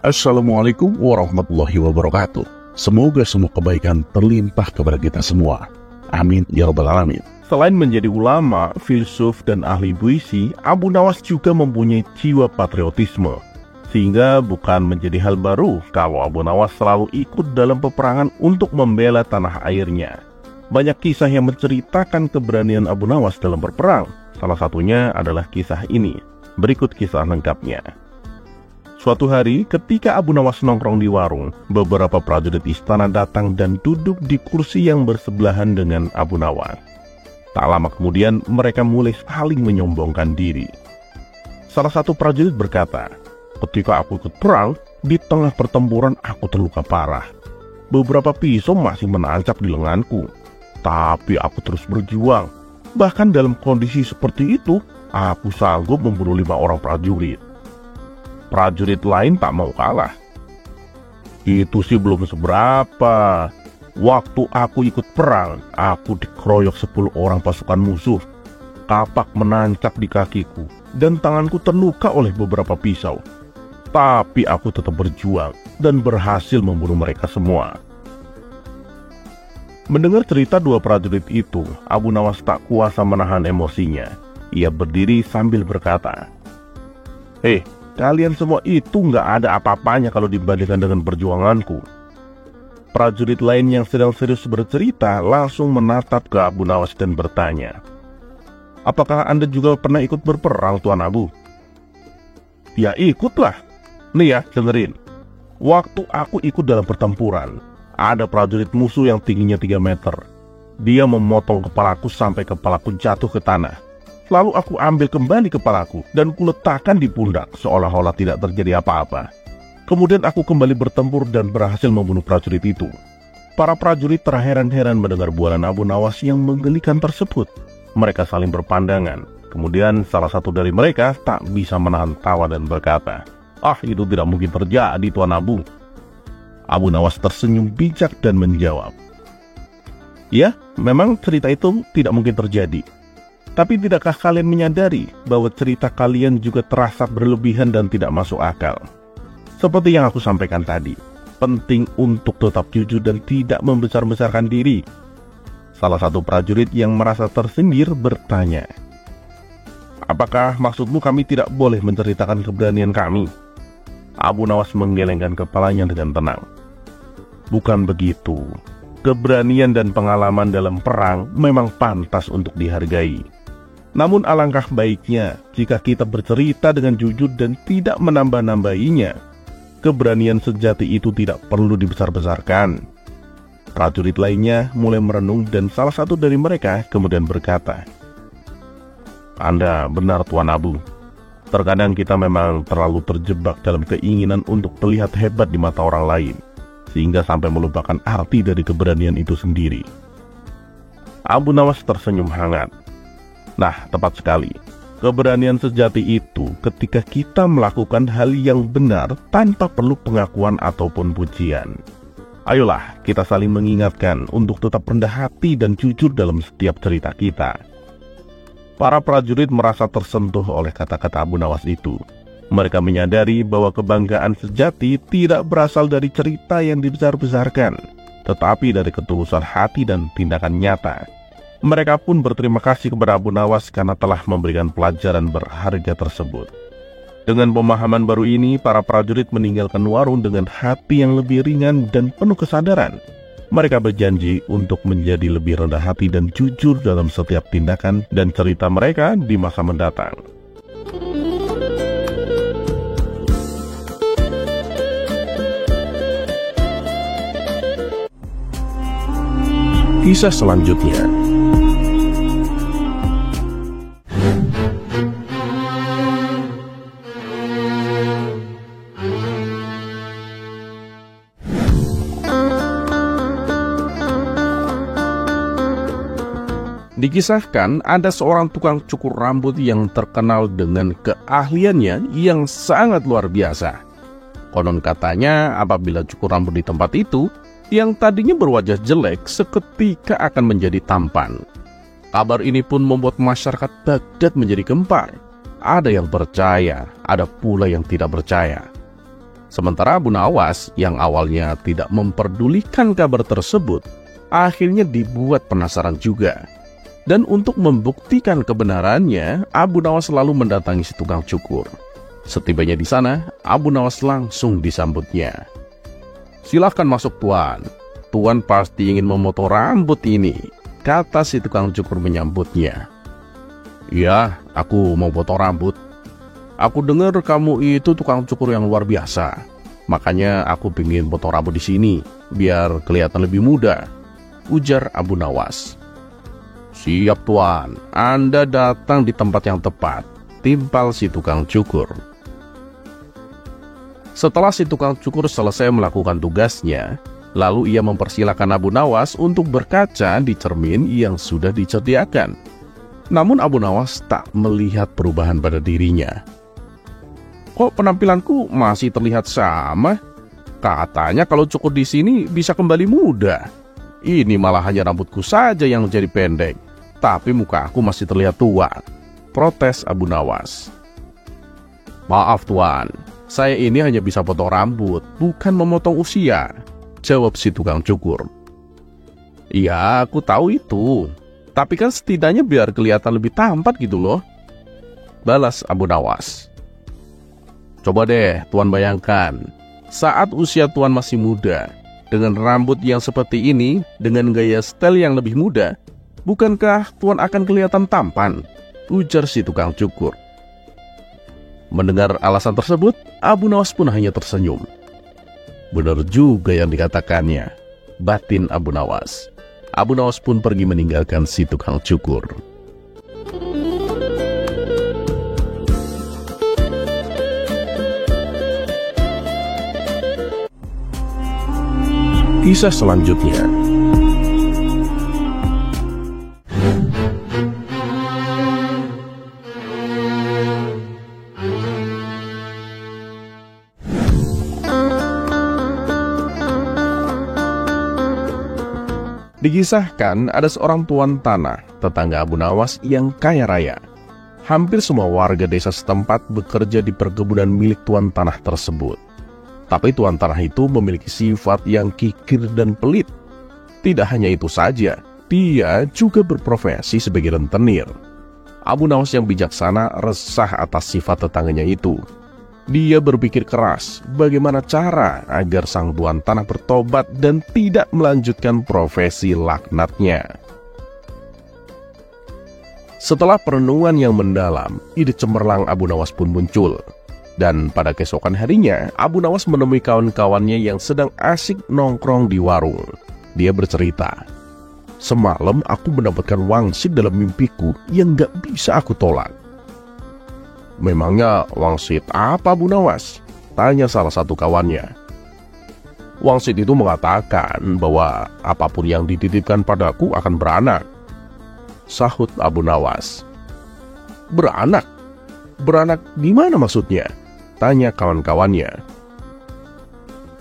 Assalamualaikum warahmatullahi wabarakatuh. Semoga semua kebaikan terlimpah kepada kita semua. Amin ya rabbal alamin. Selain menjadi ulama, filsuf, dan ahli puisi, Abu Nawas juga mempunyai jiwa patriotisme. Sehingga bukan menjadi hal baru kalau Abu Nawas selalu ikut dalam peperangan untuk membela tanah airnya. Banyak kisah yang menceritakan keberanian Abu Nawas dalam berperang. Salah satunya adalah kisah ini. Berikut kisah lengkapnya. Suatu hari, ketika Abu Nawas nongkrong di warung, beberapa prajurit istana datang dan duduk di kursi yang bersebelahan dengan Abu Nawas. Tak lama kemudian, mereka mulai saling menyombongkan diri. Salah satu prajurit berkata, "Ketika aku ikut perang, di tengah pertempuran aku terluka parah. Beberapa pisau masih menancap di lenganku. Tapi aku terus berjuang. Bahkan dalam kondisi seperti itu, aku sanggup membunuh 5 orang prajurit." Prajurit lain tak mau kalah. "Itu sih belum seberapa. Waktu aku ikut perang, aku dikeroyok 10 orang pasukan musuh. Kapak menancap di kakiku dan tanganku terluka oleh beberapa pisau. Tapi aku tetap berjuang dan berhasil membunuh mereka semua." Mendengar cerita dua prajurit itu, Abu Nawas tak kuasa menahan emosinya. Ia berdiri sambil berkata, "Hei, kalian semua itu nggak ada apa-apanya kalau dibandingkan dengan perjuanganku." Prajurit lain yang sedang serius bercerita langsung menatap ke Abu Nawas dan bertanya, "Apakah Anda juga pernah ikut berperang, Tuan Abu?" "Ya ikutlah. Nih ya, dengerin. Waktu aku ikut dalam pertempuran, ada prajurit musuh yang tingginya 3 meter. Dia memotong kepalaku sampai kepalaku jatuh ke tanah. Lalu aku ambil kembali kepalaku dan kuletakkan di pundak seolah-olah tidak terjadi apa-apa. Kemudian aku kembali bertempur dan berhasil membunuh prajurit itu." Para prajurit terheran-heran mendengar bualan Abu Nawas yang menggelikan tersebut. Mereka saling berpandangan. Kemudian salah satu dari mereka tak bisa menahan tawa dan berkata, "Ah, itu tidak mungkin terjadi, Tuan Abu." Abu Nawas tersenyum bijak dan menjawab, "Ya, memang cerita itu tidak mungkin terjadi. Tapi tidakkah kalian menyadari bahwa cerita kalian juga terasa berlebihan dan tidak masuk akal? Seperti yang aku sampaikan tadi, penting untuk tetap jujur dan tidak membesar-besarkan diri." Salah satu prajurit yang merasa tersindir bertanya, "Apakah maksudmu kami tidak boleh menceritakan keberanian kami?" Abu Nawas menggelengkan kepalanya dengan tenang. "Bukan begitu. Keberanian dan pengalaman dalam perang memang pantas untuk dihargai. Namun alangkah baiknya jika kita bercerita dengan jujur dan tidak menambah-nambahinya. Keberanian sejati itu tidak perlu dibesar-besarkan." Prajurit lainnya mulai merenung dan salah satu dari mereka kemudian berkata, "Anda benar, Tuan Abu. Terkadang kita memang terlalu terjebak dalam keinginan untuk terlihat hebat di mata orang lain, sehingga sampai melupakan arti dari keberanian itu sendiri." Abu Nawas tersenyum hangat. Nah, tepat sekali. Keberanian sejati itu ketika kita melakukan hal yang benar tanpa perlu pengakuan ataupun pujian. Ayolah, kita saling mengingatkan untuk tetap rendah hati dan jujur dalam setiap cerita kita. Para prajurit merasa tersentuh oleh kata-kata Abu Nawas itu. Mereka menyadari bahwa kebanggaan sejati tidak berasal dari cerita yang dibesar-besarkan, tetapi dari ketulusan hati dan tindakan nyata. Mereka pun berterima kasih kepada Abu Nawas karena telah memberikan pelajaran berharga tersebut. Dengan pemahaman baru ini, para prajurit meninggalkan warung dengan hati yang lebih ringan dan penuh kesadaran. Mereka berjanji untuk menjadi lebih rendah hati dan jujur dalam setiap tindakan dan cerita mereka di masa mendatang. Kisah selanjutnya. Dikisahkan ada seorang tukang cukur rambut yang terkenal dengan keahliannya yang sangat luar biasa. Konon katanya apabila cukur rambut di tempat itu, yang tadinya berwajah jelek seketika akan menjadi tampan. Kabar ini pun membuat masyarakat Baghdad menjadi gempar. Ada yang percaya, ada pula yang tidak percaya. Sementara Abu Nawas yang awalnya tidak memperdulikan kabar tersebut, akhirnya dibuat penasaran juga. Dan untuk membuktikan kebenarannya, Abu Nawas selalu mendatangi si tukang cukur. Setibanya di sana, Abu Nawas langsung disambutnya. "Silahkan masuk tuan. Tuan pasti ingin memotong rambut ini," kata si tukang cukur menyambutnya. "Ya, aku mau potong rambut. Aku dengar kamu itu tukang cukur yang luar biasa. Makanya aku ingin potong rambut di sini, biar kelihatan lebih muda," ujar Abu Nawas. "Siap tuan, Anda datang di tempat yang tepat," timpal si tukang cukur. Setelah si tukang cukur selesai melakukan tugasnya, lalu ia mempersilahkan Abu Nawas untuk berkaca di cermin yang sudah disediakan. Namun Abu Nawas tak melihat perubahan pada dirinya. "Kok penampilanku masih terlihat sama? Katanya kalau cukur di sini bisa kembali muda. Ini malah hanya rambutku saja yang jadi pendek, tapi muka aku masih terlihat tua," protes Abu Nawas. "Maaf tuan, saya ini hanya bisa potong rambut, bukan memotong usia," jawab si tukang cukur. "Iya, aku tahu itu. Tapi kan setidaknya biar kelihatan lebih tampan gitu loh," balas Abu Nawas. "Coba deh tuan bayangkan, saat usia tuan masih muda, dengan rambut yang seperti ini, dengan gaya style yang lebih muda, bukankah tuan akan kelihatan tampan?" ujar si tukang cukur. Mendengar alasan tersebut, Abu Nawas pun hanya tersenyum. Benar juga yang dikatakannya, batin Abu Nawas. Abu Nawas pun pergi meninggalkan si tukang cukur. Kisah selanjutnya. Dikisahkan ada seorang tuan tanah, tetangga Abu Nawas yang kaya raya. Hampir semua warga desa setempat bekerja di perkebunan milik tuan tanah tersebut. Tapi tuan tanah itu memiliki sifat yang kikir dan pelit. Tidak hanya itu saja, dia juga berprofesi sebagai rentenir. Abu Nawas yang bijaksana resah atas sifat tetangganya itu. Dia berpikir keras bagaimana cara agar sang tuan tanah bertobat dan tidak melanjutkan profesi laknatnya. Setelah perenungan yang mendalam, ide cemerlang Abu Nawas pun muncul. Dan pada keesokan harinya, Abu Nawas menemui kawan-kawannya yang sedang asik nongkrong di warung. Dia bercerita, "Semalam aku mendapatkan wangsit dalam mimpiku yang gak bisa aku tolak." "Memangnya wangsit apa, Abu Nawas?" tanya salah satu kawannya. "Wangsit itu mengatakan bahwa apapun yang dititipkan padaku akan beranak," sahut Abu Nawas. "Beranak? Beranak di mana maksudnya?" tanya kawan-kawannya.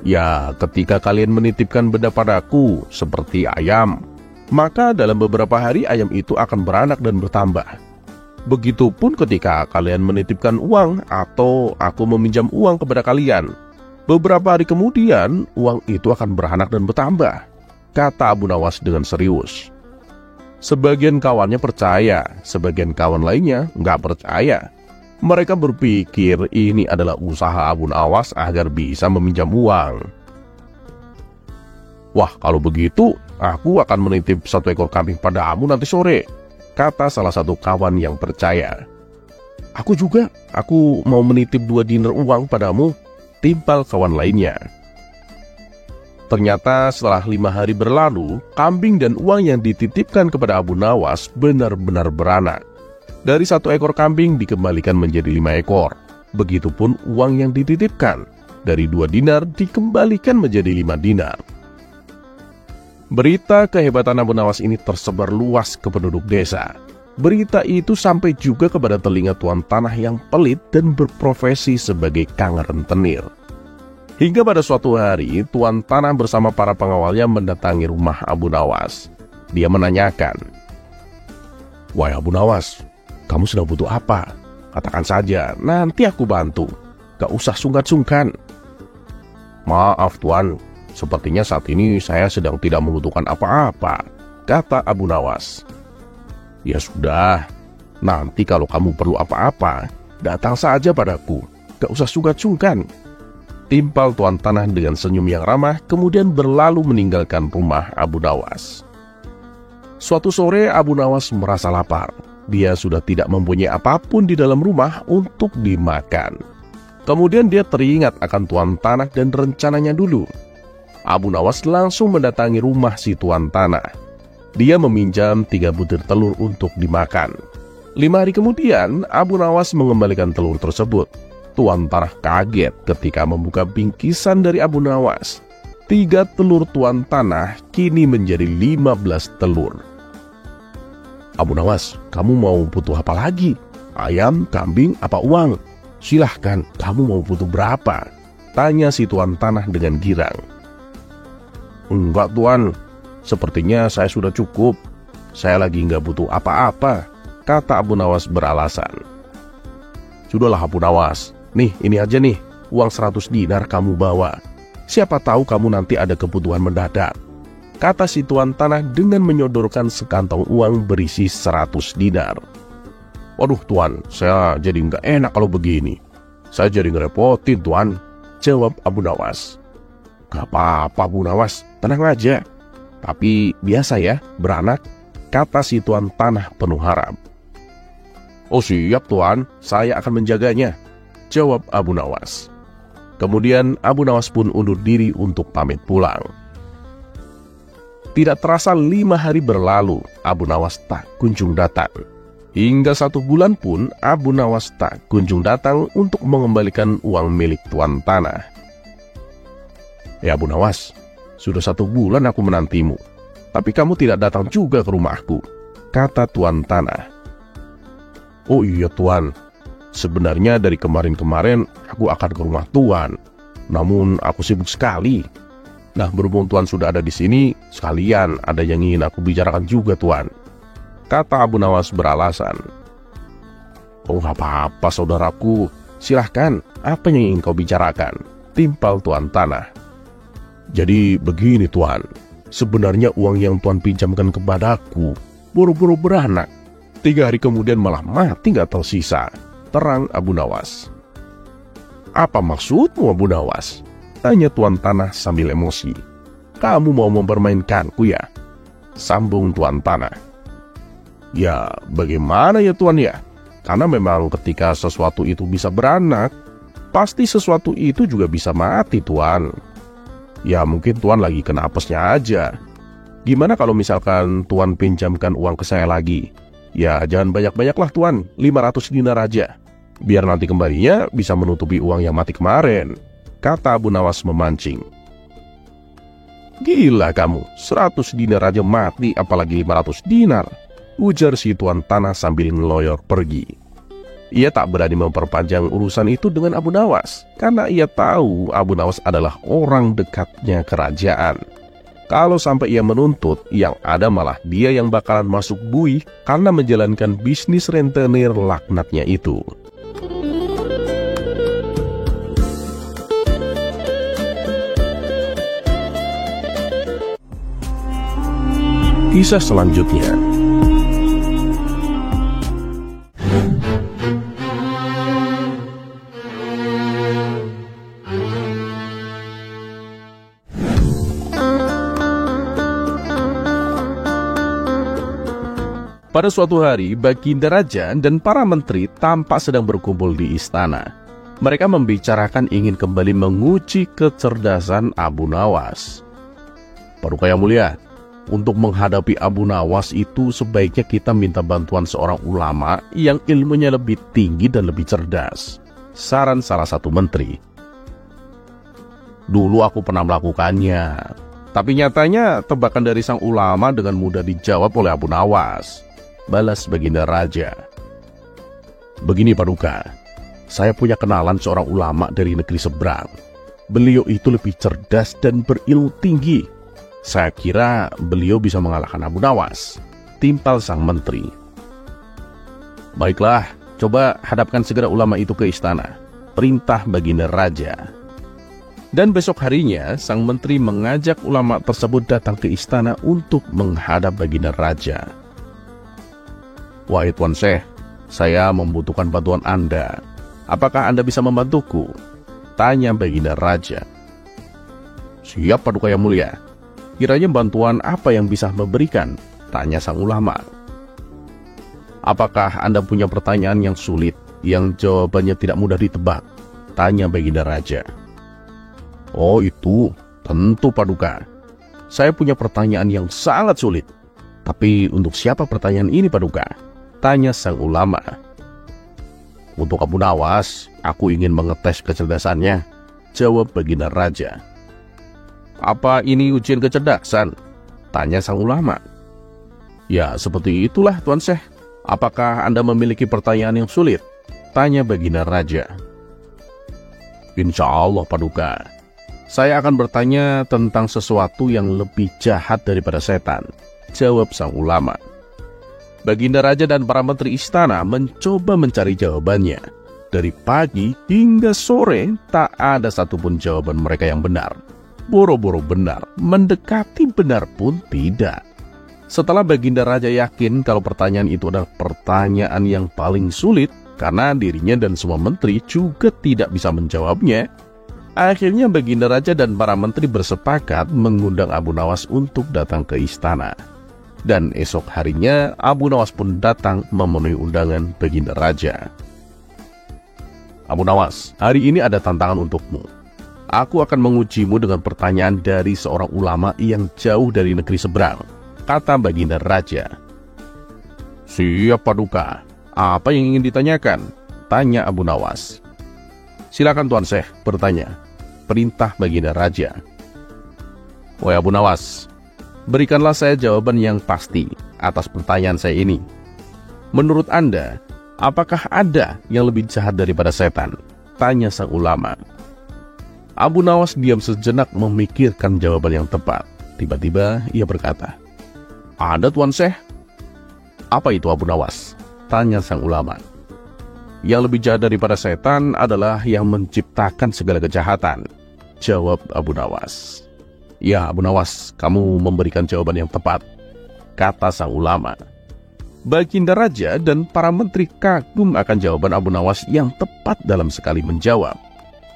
"Ya, ketika kalian menitipkan benda padaku seperti ayam, maka dalam beberapa hari ayam itu akan beranak dan bertambah. Begitupun ketika kalian menitipkan uang atau aku meminjam uang kepada kalian, beberapa hari kemudian uang itu akan beranak dan bertambah," kata Abu Nawas dengan serius. Sebagian kawannya percaya, sebagian kawan lainnya nggak percaya. Mereka berpikir ini adalah usaha Abu Nawas agar bisa meminjam uang. "Wah, kalau begitu aku akan menitip 1 ekor kambing padamu nanti sore," kata salah satu kawan yang percaya. "Aku juga, aku mau menitip 2 dinar uang padamu," timpal kawan lainnya. Ternyata setelah 5 hari berlalu, kambing dan uang yang dititipkan kepada Abu Nawas benar-benar beranak. Dari 1 ekor kambing dikembalikan menjadi 5 ekor. Begitupun uang yang dititipkan. Dari 2 dinar dikembalikan menjadi 5 dinar. Berita kehebatan Abu Nawas ini tersebar luas ke penduduk desa. Berita itu sampai juga kepada telinga tuan tanah yang pelit dan berprofesi sebagai kang rentenir. Hingga pada suatu hari, tuan tanah bersama para pengawalnya mendatangi rumah Abu Nawas. Dia menanyakan, "Wahai Abu Nawas, kamu sedang butuh apa? Katakan saja, nanti aku bantu. Gak usah sungkan-sungkan." "Maaf tuan, sepertinya saat ini saya sedang tidak membutuhkan apa-apa," kata Abu Nawas. "Ya sudah, nanti kalau kamu perlu apa-apa, datang saja padaku. Gak usah sungkan-sungkan," timpal tuan tanah dengan senyum yang ramah, kemudian berlalu meninggalkan rumah Abu Nawas. Suatu sore Abu Nawas merasa lapar. Dia sudah tidak mempunyai apapun di dalam rumah untuk dimakan. Kemudian dia teringat akan tuan tanah dan rencananya dulu. Abu Nawas langsung mendatangi rumah si tuan tanah. Dia meminjam 3 butir telur untuk dimakan. 5 hari kemudian, Abu Nawas mengembalikan telur tersebut. Tuan tanah kaget ketika membuka bingkisan dari Abu Nawas. 3 telur tuan tanah kini menjadi 15 telur. "Abu Nawas, kamu mau butuh apa lagi? Ayam, kambing, apa uang? Silahkan, kamu mau butuh berapa?" tanya si tuan tanah dengan girang. "Enggak tuan, sepertinya saya sudah cukup. Saya lagi nggak butuh apa-apa," kata Abu Nawas beralasan. "Sudahlah Abu Nawas, nih ini aja nih, uang 100 dinar kamu bawa. Siapa tahu kamu nanti ada kebutuhan mendadak," kata si tuan tanah dengan menyodorkan sekantong uang berisi 100 dinar. "Waduh tuan, saya jadi nggak enak kalau begini. Saya jadi ngerepotin tuan," jawab Abu Nawas. "Gak apa-apa Abu Nawas, tenang aja. Tapi biasa ya, beranak," kata si tuan tanah penuh harap. "Oh siap tuan, saya akan menjaganya," jawab Abu Nawas. Kemudian Abu Nawas pun undur diri untuk pamit pulang. Tidak terasa 5 hari berlalu, Abu Nawas tak kunjung datang. Hingga 1 bulan pun Abu Nawas tak kunjung datang untuk mengembalikan uang milik tuan tanah. "Ya Abu Nawas, sudah 1 bulan aku menantimu, tapi kamu tidak datang juga ke rumahku," kata tuan tanah. "Oh iya tuan, sebenarnya dari kemarin-kemarin aku akan ke rumah tuan, namun aku sibuk sekali. Nah, berhubung tuan sudah ada di sini, sekalian ada yang ingin aku bicarakan juga tuan," kata Abu Nawas beralasan. "Oh apa-apa saudaraku, silahkan, apa yang ingin kau bicarakan?" timpal tuan tanah. "Jadi begini tuan, sebenarnya uang yang tuan pinjamkan kepadaku buru-buru beranak. 3 hari kemudian malah mati gak tersisa," terang Abu Nawas. "Apa maksudmu Abu Nawas?" tanya tuan tanah sambil emosi. "Kamu mau mempermainkanku ya?" sambung tuan tanah. "Ya bagaimana ya tuan ya? Karena memang ketika sesuatu itu bisa beranak, pasti sesuatu itu juga bisa mati tuan. Ya mungkin tuan lagi kena apesnya aja. Gimana kalau misalkan tuan pinjamkan uang ke saya lagi? Ya jangan banyak-banyaklah tuan, 500 dinar aja. Biar nanti kembalinya bisa menutupi uang yang mati kemarin," kata Abu Nawas memancing. "Gila kamu, 100 dinar aja mati, apalagi 500 dinar, ujar si tuan tanah sambil ngeloyor pergi. Ia tak berani memperpanjang urusan itu dengan Abu Nawas, karena ia tahu Abu Nawas adalah orang dekatnya kerajaan. Kalau sampai ia menuntut, yang ada malah dia yang bakalan masuk buih karena menjalankan bisnis rentenir laknatnya itu. Kisah selanjutnya. Pada suatu hari, Baginda Raja dan para menteri tampak sedang berkumpul di istana. Mereka membicarakan ingin kembali menguji kecerdasan Abu Nawas. "Paduka yang mulia, untuk menghadapi Abu Nawas itu sebaiknya kita minta bantuan seorang ulama yang ilmunya lebih tinggi dan lebih cerdas," saran salah satu menteri. "Dulu aku pernah melakukannya, tapi nyatanya tebakan dari sang ulama dengan mudah dijawab oleh Abu Nawas," balas Baginda Raja. "Begini Paduka, saya punya kenalan seorang ulama dari negeri seberang. Beliau itu lebih cerdas dan berilmu tinggi. Saya kira beliau bisa mengalahkan Abu Nawas, timpal sang menteri. Baiklah, coba hadapkan segera ulama itu ke istana, perintah baginda raja. Dan besok harinya, sang menteri mengajak ulama tersebut datang ke istana untuk menghadap baginda raja. Wahai Tuan Syekh, saya membutuhkan bantuan Anda. Apakah Anda bisa membantuku? Tanya baginda raja. Siap Paduka Yang Mulia. Kiranya bantuan apa yang bisa memberikan? Tanya sang ulama. Apakah Anda punya pertanyaan yang sulit, yang jawabannya tidak mudah ditebak? Tanya baginda raja. Oh itu, tentu Paduka. Saya punya pertanyaan yang sangat sulit. Tapi untuk siapa pertanyaan ini Paduka? Tanya sang ulama. Untuk Abu Nawas, aku ingin mengetes kecerdasannya. Jawab baginda raja. Apa ini ujian kecerdasan? Tanya sang ulama. Ya seperti itulah Tuan Syekh. Apakah Anda memiliki pertanyaan yang sulit? Tanya baginda raja. Insya Allah Paduka. Saya akan bertanya tentang sesuatu yang lebih jahat daripada setan. Jawab sang ulama. Baginda raja dan para menteri istana mencoba mencari jawabannya. Dari pagi hingga sore tak ada satupun jawaban mereka yang benar. Boro-boro benar, mendekati benar pun tidak. Setelah baginda raja yakin kalau pertanyaan itu adalah pertanyaan yang paling sulit, karena dirinya dan semua menteri juga tidak bisa menjawabnya, akhirnya baginda raja dan para menteri bersepakat mengundang Abu Nawas untuk datang ke istana. Dan esok harinya Abu Nawas pun datang memenuhi undangan baginda raja. Abu Nawas, hari ini ada tantangan untukmu. Aku akan mengujimu dengan pertanyaan dari seorang ulama yang jauh dari negeri seberang, kata baginda raja. Siap Paduka. Apa yang ingin ditanyakan? Tanya Abu Nawas. Silakan Tuan Syekh bertanya. Perintah baginda raja. Wahai Abu Nawas, berikanlah saya jawaban yang pasti atas pertanyaan saya ini. Menurut Anda, apakah ada yang lebih jahat daripada setan? Tanya sang ulama. Abu Nawas diam sejenak memikirkan jawaban yang tepat. Tiba-tiba ia berkata, ada Tuan Syekh. Apa itu Abu Nawas? Tanya sang ulama. Yang lebih jahat daripada setan adalah yang menciptakan segala kejahatan. Jawab Abu Nawas. Ya Abu Nawas, kamu memberikan jawaban yang tepat, kata sang ulama. Baginda raja dan para menteri kagum akan jawaban Abu Nawas yang tepat dalam sekali menjawab.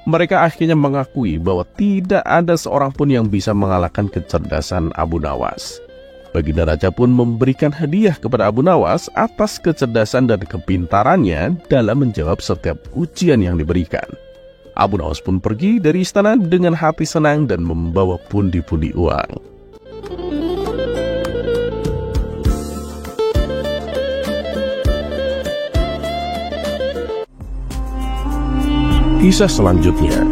Mereka akhirnya mengakui bahwa tidak ada seorang pun yang bisa mengalahkan kecerdasan Abu Nawas. Baginda raja pun memberikan hadiah kepada Abu Nawas atas kecerdasan dan kepintarannya dalam menjawab setiap ujian yang diberikan. Abu Nawas pun pergi dari istana dengan hati senang dan membawa pundi-pundi uang. Kisah selanjutnya.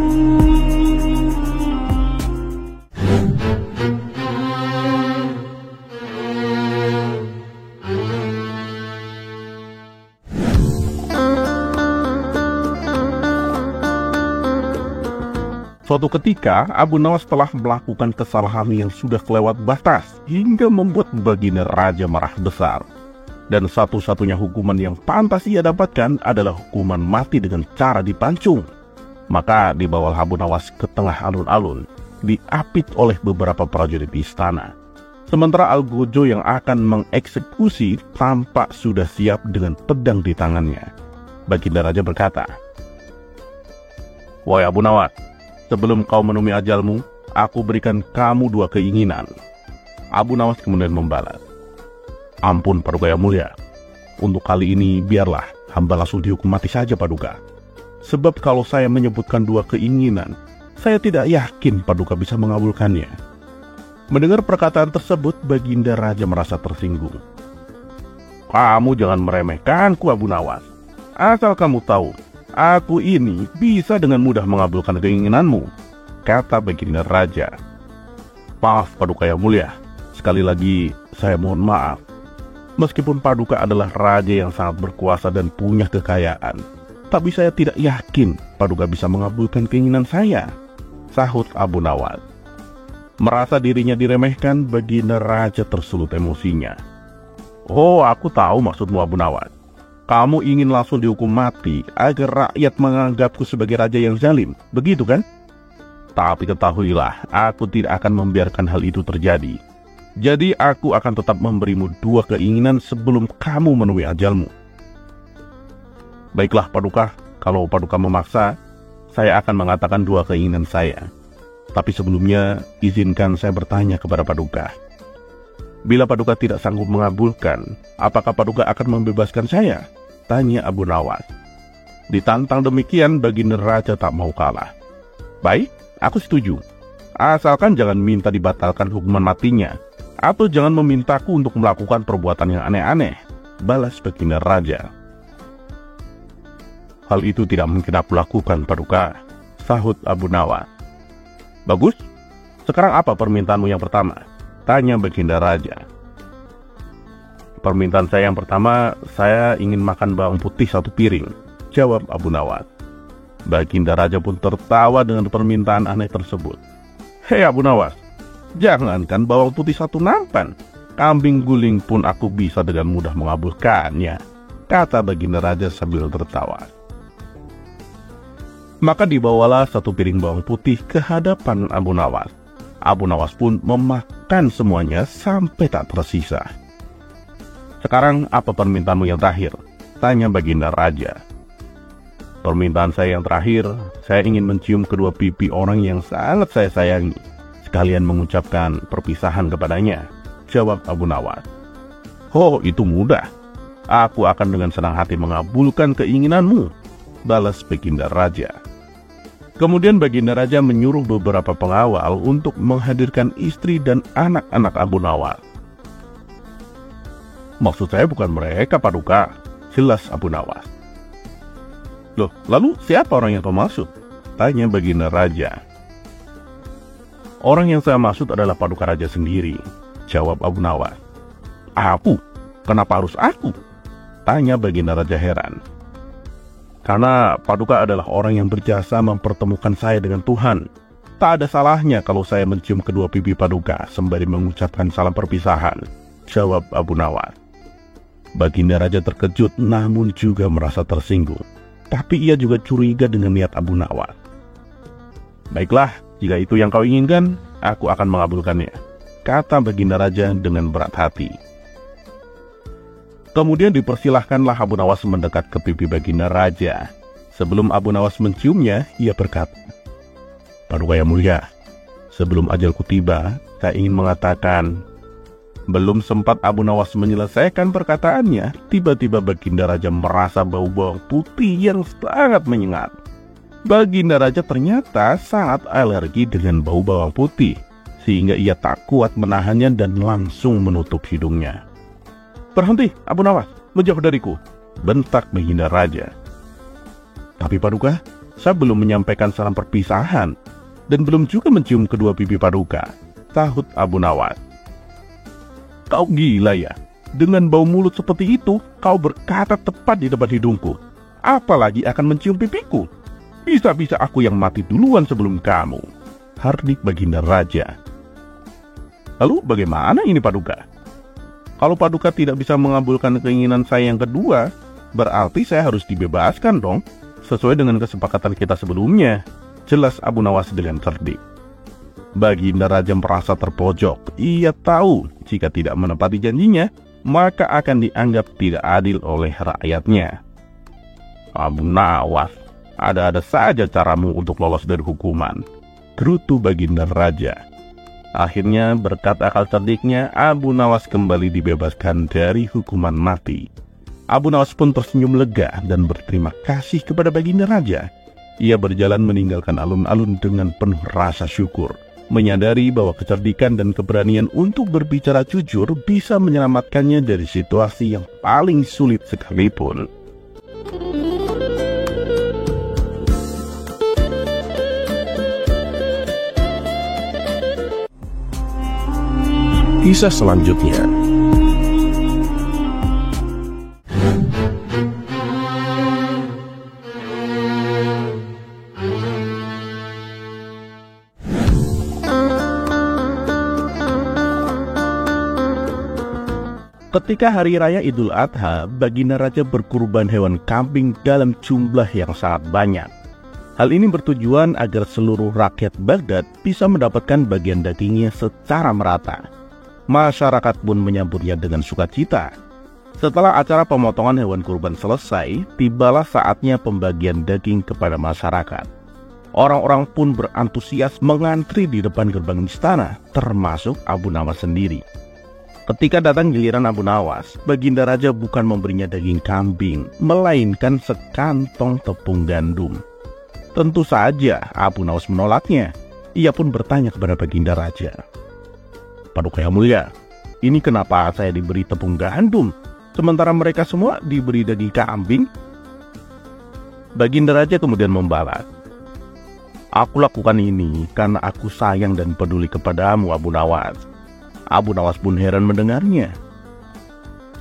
Suatu ketika, Abu Nawas telah melakukan kesalahan yang sudah kelewat batas hingga membuat baginda raja marah besar. Dan satu-satunya hukuman yang pantas ia dapatkan adalah hukuman mati dengan cara dipancung. Maka dibawa Abu Nawas ke tengah alun-alun, diapit oleh beberapa prajurit istana. Sementara Algojo yang akan mengeksekusi tampak sudah siap dengan pedang di tangannya. Baginda raja berkata, "Wahai Abu Nawas, sebelum kau menemui ajalmu, aku berikan kamu 2 keinginan." Abu Nawas kemudian membalas, "Ampun Paduka Yang Mulia, untuk kali ini biarlah hamba langsung dihukum mati saja Paduka. Sebab kalau saya menyebutkan 2 keinginan, saya tidak yakin Paduka bisa mengabulkannya." Mendengar perkataan tersebut, baginda raja merasa tersinggung. "Kamu jangan meremehkanku Abu Nawas. Asal kamu tahu, aku ini bisa dengan mudah mengabulkan keinginanmu," kata baginda raja. "Maaf Paduka Yang Mulia, sekali lagi saya mohon maaf. Meskipun Paduka adalah raja yang sangat berkuasa dan punya kekayaan, tapi saya tidak yakin Paduka bisa mengabulkan keinginan saya. sahut Abu Nawas. Merasa dirinya diremehkan, Baginda Raja tersulut emosinya. Oh, aku tahu maksudmu Abu Nawas. Kamu ingin langsung dihukum mati agar rakyat menganggapku sebagai raja yang zalim, begitu kan? Tapi ketahuilah, aku tidak akan membiarkan hal itu terjadi. Jadi aku akan tetap memberimu 2 keinginan sebelum kamu menemui ajalmu. Baiklah Paduka, kalau Paduka memaksa, saya akan mengatakan 2 keinginan saya. Tapi sebelumnya, izinkan saya bertanya kepada Paduka. Bila Paduka tidak sanggup mengabulkan, apakah Paduka akan membebaskan saya? Tanya Abu Nawas. Ditantang demikian, Baginda Raja tak mau kalah. Baik, aku setuju. Asalkan jangan minta dibatalkan hukuman matinya, atau jangan memintaku untuk melakukan perbuatan yang aneh-aneh, balas Baginda Raja. Hal itu tidak mungkin aku lakukan, Paduka, sahut Abu Nawas. Bagus, sekarang apa permintaanmu yang pertama? Tanya Baginda Raja. Permintaan saya yang pertama, saya ingin makan bawang putih 1 piring, jawab Abu Nawas. Baginda Raja pun tertawa dengan permintaan aneh tersebut. Hei Abu Nawas, jangankan bawang putih 1 nampan, kambing guling pun aku bisa dengan mudah mengabulkannya, kata Baginda Raja sambil tertawa. Maka dibawalah 1 piring bawang putih ke hadapan Abu Nawas. Abu Nawas pun memakan semuanya sampai tak tersisa. Sekarang apa permintaanmu yang terakhir? Tanya Baginda Raja. Permintaan saya yang terakhir, saya ingin mencium kedua pipi orang yang sangat saya sayangi, sekalian mengucapkan perpisahan kepadanya, jawab Abu Nawas. Oh, itu mudah. Aku akan dengan senang hati mengabulkan keinginanmu, balas Baginda Raja. Kemudian Baginda Raja menyuruh beberapa pengawal untuk menghadirkan istri dan anak-anak Abu Nawas. Maksud saya bukan mereka, Paduka, jelas Abu Nawas. Loh, lalu siapa orang yang kau maksud? Tanya Baginda Raja. Orang yang saya maksud adalah Paduka Raja sendiri, jawab Abu Nawas. Aku? Kenapa harus aku? Tanya Baginda Raja heran. Karena Paduka adalah orang yang berjasa mempertemukan saya dengan Tuhan. Tak ada salahnya kalau saya mencium kedua pipi Paduka sembari mengucapkan salam perpisahan, jawab Abu Nawas. Baginda Raja terkejut namun juga merasa tersinggung. Tapi ia juga curiga dengan niat Abu Nawas. Baiklah, jika itu yang kau inginkan, aku akan mengabulkannya, kata Baginda Raja dengan berat hati. Kemudian dipersilahkanlah Abu Nawas mendekat ke pipi Baginda Raja. Sebelum Abu Nawas menciumnya, ia berkata, Paduka yang mulia, sebelum ajalku tiba, saya ingin mengatakan. Belum sempat Abu Nawas menyelesaikan perkataannya, tiba-tiba Baginda Raja merasa bau bawang putih yang sangat menyengat. Baginda Raja ternyata sangat alergi dengan bau bawang putih, sehingga ia tak kuat menahannya dan langsung menutup hidungnya. Berhenti, Abu Nawas, menjauh dariku, bentak Baginda Raja. Tapi Paduka, saya belum menyampaikan salam perpisahan, dan belum juga mencium kedua pipi Paduka, sahut Abu Nawas. Kau gila ya, dengan bau mulut seperti itu, kau berkata tepat di depan hidungku, apalagi akan mencium pipiku. Bisa-bisa aku yang mati duluan sebelum kamu, hardik Baginda Raja. Lalu bagaimana ini Paduka? Kalau Paduka tidak bisa mengabulkan keinginan saya yang kedua, berarti saya harus dibebaskan dong, sesuai dengan kesepakatan kita sebelumnya, jelas Abu Nawas dengan cerdik. Baginda Raja merasa terpojok. Ia tahu jika tidak menepati janjinya, maka akan dianggap tidak adil oleh rakyatnya. Abu Nawas, ada-ada saja caramu untuk lolos dari hukuman, gerutu Baginda Raja. Akhirnya berkat akal cerdiknya, Abu Nawas kembali dibebaskan dari hukuman mati. Abu Nawas pun tersenyum lega dan berterima kasih kepada Baginda Raja. Ia berjalan meninggalkan alun-alun dengan penuh rasa syukur, menyadari bahwa kecerdikan dan keberanian untuk berbicara jujur bisa menyelamatkannya dari situasi yang paling sulit sekalipun. Kisah selanjutnya. Ketika hari raya Idul Adha, baginda raja berkurban hewan kambing dalam jumlah yang sangat banyak. Hal ini bertujuan agar seluruh rakyat Baghdad bisa mendapatkan bagian dagingnya secara merata. Masyarakat pun menyambutnya dengan sukacita. Setelah acara pemotongan hewan kurban selesai, tibalah saatnya pembagian daging kepada masyarakat. Orang-orang pun berantusias mengantri di depan gerbang istana, termasuk Abu Nawas sendiri. Ketika datang giliran Abu Nawas, baginda raja bukan memberinya daging kambing, melainkan sekantong tepung gandum. Tentu saja Abu Nawas menolaknya. Ia pun bertanya kepada baginda raja, "Paduka yang mulia, ini kenapa saya diberi tepung gandum, sementara mereka semua diberi daging kambing?" Baginda raja kemudian membalas, "Aku lakukan ini karena aku sayang dan peduli kepadamu, Abu Nawas." Abu Nawas pun heran mendengarnya.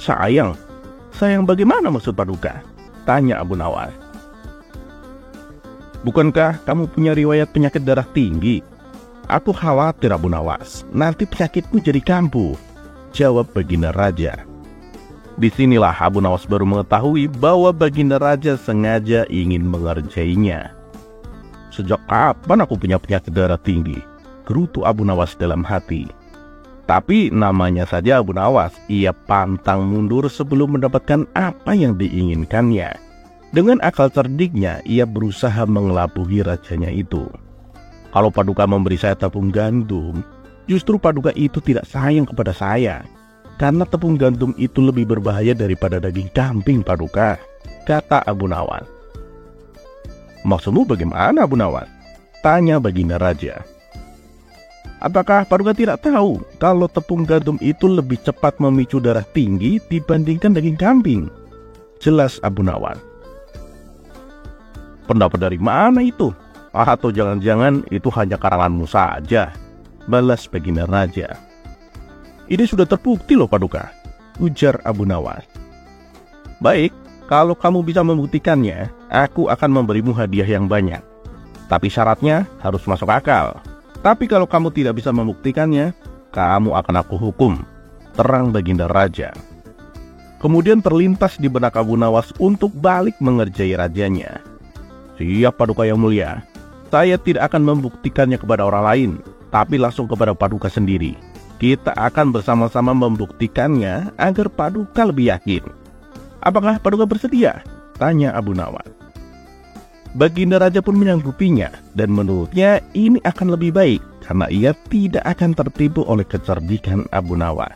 "Sayang? Sayang bagaimana maksud Paduka?" tanya Abu Nawas. "Bukankah kamu punya riwayat penyakit darah tinggi?" "Aku khawatir, Abu Nawas, nanti penyakitmu jadi kambuh," jawab baginda raja. Disinilah Abu Nawas baru mengetahui bahwa baginda raja sengaja ingin mengerjainya. "Sejak kapan aku punya penyakit darah tinggi?" gerutu Abu Nawas dalam hati. Tapi namanya saja Abu Nawas, ia pantang mundur sebelum mendapatkan apa yang diinginkannya. Dengan akal cerdiknya, ia berusaha mengelabui rajanya itu. "Kalau Paduka memberi saya tepung gandum, justru Paduka itu tidak sayang kepada saya. Karena tepung gandum itu lebih berbahaya daripada daging kambing, Paduka," kata Abu Nawas. "Maksudmu bagaimana, Abu Nawas?" tanya baginda raja. "Apakah Paduka tidak tahu kalau tepung gandum itu lebih cepat memicu darah tinggi dibandingkan daging kambing?" jelas Abu Nawas. "Pendapat dari mana itu? Atau jangan-jangan itu hanya karanganmu saja?" balas baginda raja. "Ini sudah terbukti loh, Paduka," ujar Abu Nawas. "Baik, kalau kamu bisa membuktikannya, aku akan memberimu hadiah yang banyak. Tapi syaratnya harus masuk akal. Tapi kalau kamu tidak bisa membuktikannya, kamu akan aku hukum," terang baginda raja. Kemudian terlintas di benak Abu Nawas untuk balik mengerjai rajanya. "Siap, Paduka yang mulia. Saya tidak akan membuktikannya kepada orang lain, tapi langsung kepada Paduka sendiri. Kita akan bersama-sama membuktikannya agar Paduka lebih yakin." "Apakah Paduka bersedia?" tanya Abu Nawas. Baginda raja pun menyanggupinya, dan menurutnya ini akan lebih baik karena ia tidak akan tertipu oleh kecerdikan Abu Nawas.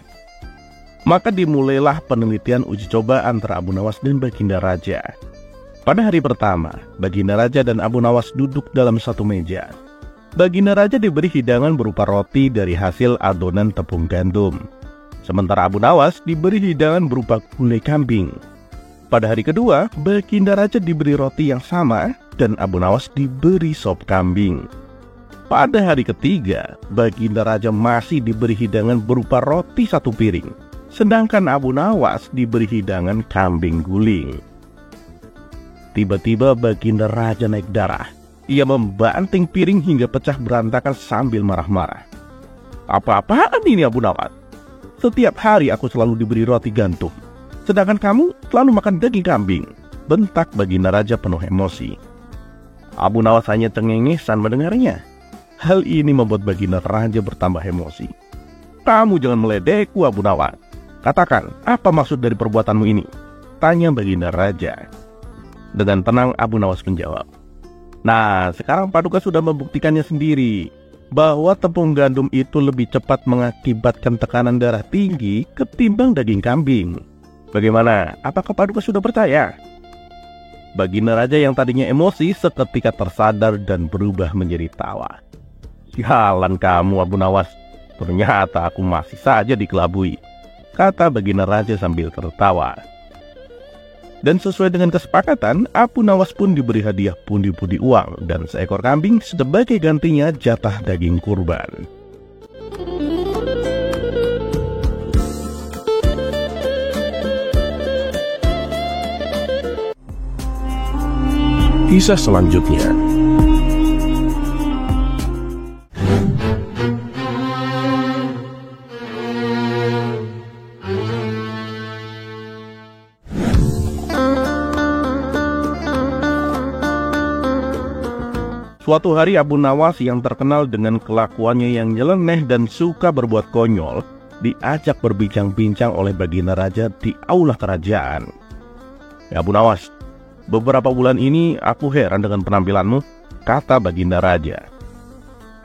Maka dimulailah penelitian uji coba antara Abu Nawas dan baginda raja. Pada hari pertama, baginda raja dan Abu Nawas duduk dalam satu meja. Baginda raja diberi hidangan berupa roti dari hasil adonan tepung gandum, sementara Abu Nawas diberi hidangan berupa gulai kambing. Pada hari kedua, baginda raja diberi roti yang sama dan Abu Nawas diberi sop kambing. Pada hari ketiga, baginda raja masih diberi hidangan berupa roti satu piring, sedangkan Abu Nawas diberi hidangan kambing guling. Tiba-tiba baginda raja naik darah. Ia membanting piring hingga pecah berantakan sambil marah-marah. "Apa-apaan ini, Abu Nawas? Setiap hari aku selalu diberi roti gantung, sedangkan kamu selalu makan daging kambing," bentak baginda raja penuh emosi. Abu Nawas hanya cengengesan mendengarnya. Hal ini membuat baginda raja bertambah emosi. "Kamu jangan meledekku, Abu Nawas. Katakan, apa maksud dari perbuatanmu ini?" tanya baginda raja. Dengan tenang Abu Nawas menjawab, "Nah, sekarang Paduka sudah membuktikannya sendiri bahwa tepung gandum itu lebih cepat mengakibatkan tekanan darah tinggi ketimbang daging kambing. Bagaimana? Apakah Paduka sudah percaya?" Baginda raja yang tadinya emosi seketika tersadar dan berubah menjadi tawa. "Sialan kamu, Abu Nawas. Ternyata aku masih saja dikelabui," kata baginda raja sambil tertawa. Dan sesuai dengan kesepakatan, Abu Nawas pun diberi hadiah pundi-pundi uang dan seekor kambing sebagai gantinya jatah daging kurban. Kisah selanjutnya. Suatu hari Abu Nawas yang terkenal dengan kelakuannya yang nyeleneh dan suka berbuat konyol diajak berbincang-bincang oleh Baginda Raja di aula kerajaan. "Ya Abu Nawas, beberapa bulan ini aku heran dengan penampilanmu," kata Baginda Raja.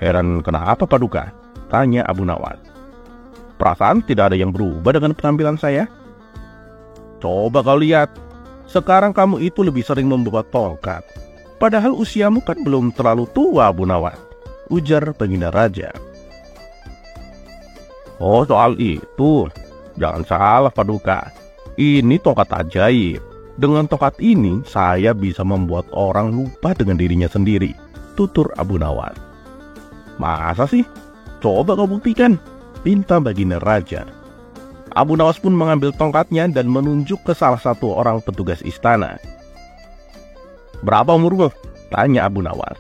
"Heran kenapa Paduka?" tanya Abu Nawas. "Perasaan tidak ada yang berubah dengan penampilan saya." "Coba kau lihat, sekarang kamu itu lebih sering membawa tongkat. Padahal usiamu kan belum terlalu tua Abu Nawas," ujar Baginda Raja. "Oh soal itu, jangan salah Paduka. Ini tongkat ajaib. Dengan tongkat ini saya bisa membuat orang lupa dengan dirinya sendiri," tutur Abu Nawas. "Masa sih? Coba kau buktikan," pinta Baginda Raja. Abu Nawas pun mengambil tongkatnya dan menunjuk ke salah satu orang petugas istana. "Berapa umurmu?" tanya Abu Nawas.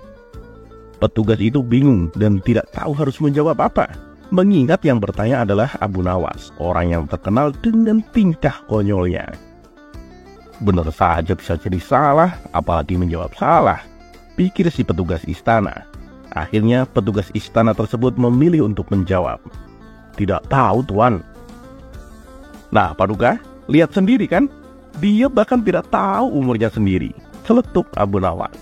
Petugas itu bingung dan tidak tahu harus menjawab apa, mengingat yang bertanya adalah Abu Nawas, orang yang terkenal dengan tingkah konyolnya. Benar saja bisa jadi salah, apalagi menjawab salah, pikir si petugas istana. Akhirnya petugas istana tersebut memilih untuk menjawab, "Tidak tahu Tuan." "Nah Paduka, lihat sendiri kan, dia bahkan tidak tahu umurnya sendiri," celetuk Abu Nawas.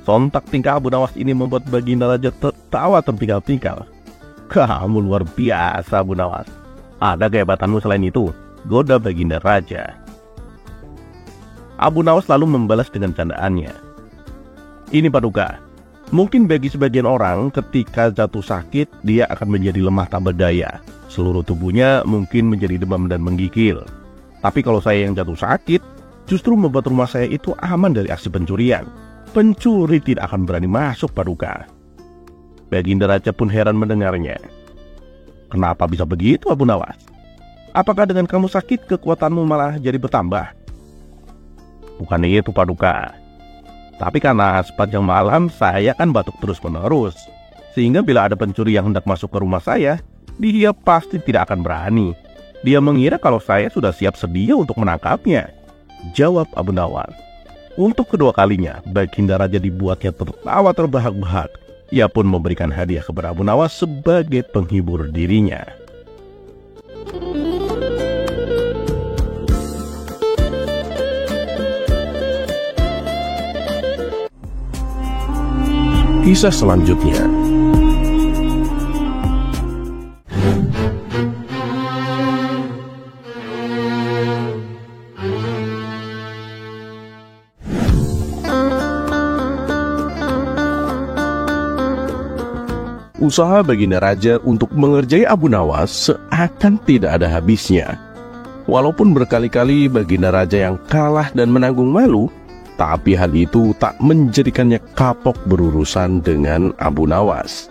Sontak tingkah Abu Nawas ini membuat Baginda Raja tertawa terpingkal-pingkal. "Kamu luar biasa Abu Nawas. Ada kehebatanmu selain itu?" goda Baginda Raja. Abu Nawas lalu membalas dengan candaannya. "Ini Paduka, mungkin bagi sebagian orang ketika jatuh sakit dia akan menjadi lemah tak berdaya. Seluruh tubuhnya mungkin menjadi demam dan menggigil. Tapi kalau saya yang jatuh sakit, justru membuat rumah saya itu aman dari aksi pencurian. Pencuri tidak akan berani masuk Paduka." Baginda Raja pun heran mendengarnya. "Kenapa bisa begitu Abu Nawas? Apakah dengan kamu sakit kekuatanmu malah jadi bertambah?" "Bukan itu Paduka. Tapi karena sepanjang malam saya kan batuk terus-menerus, sehingga bila ada pencuri yang hendak masuk ke rumah saya, dia pasti tidak akan berani. Dia mengira kalau saya sudah siap sedia untuk menangkapnya," jawab Abu Nawas. Untuk kedua kalinya, Baginda Raja dibuatnya tertawa terbahak-bahak. Ia pun memberikan hadiah kepada Abu Nawas sebagai penghibur dirinya. Kisah selanjutnya. Usaha Baginda Raja untuk mengerjai Abu Nawas seakan tidak ada habisnya. Walaupun berkali-kali Baginda Raja yang kalah dan menanggung malu, tapi hal itu tak menjadikannya kapok berurusan dengan Abu Nawas.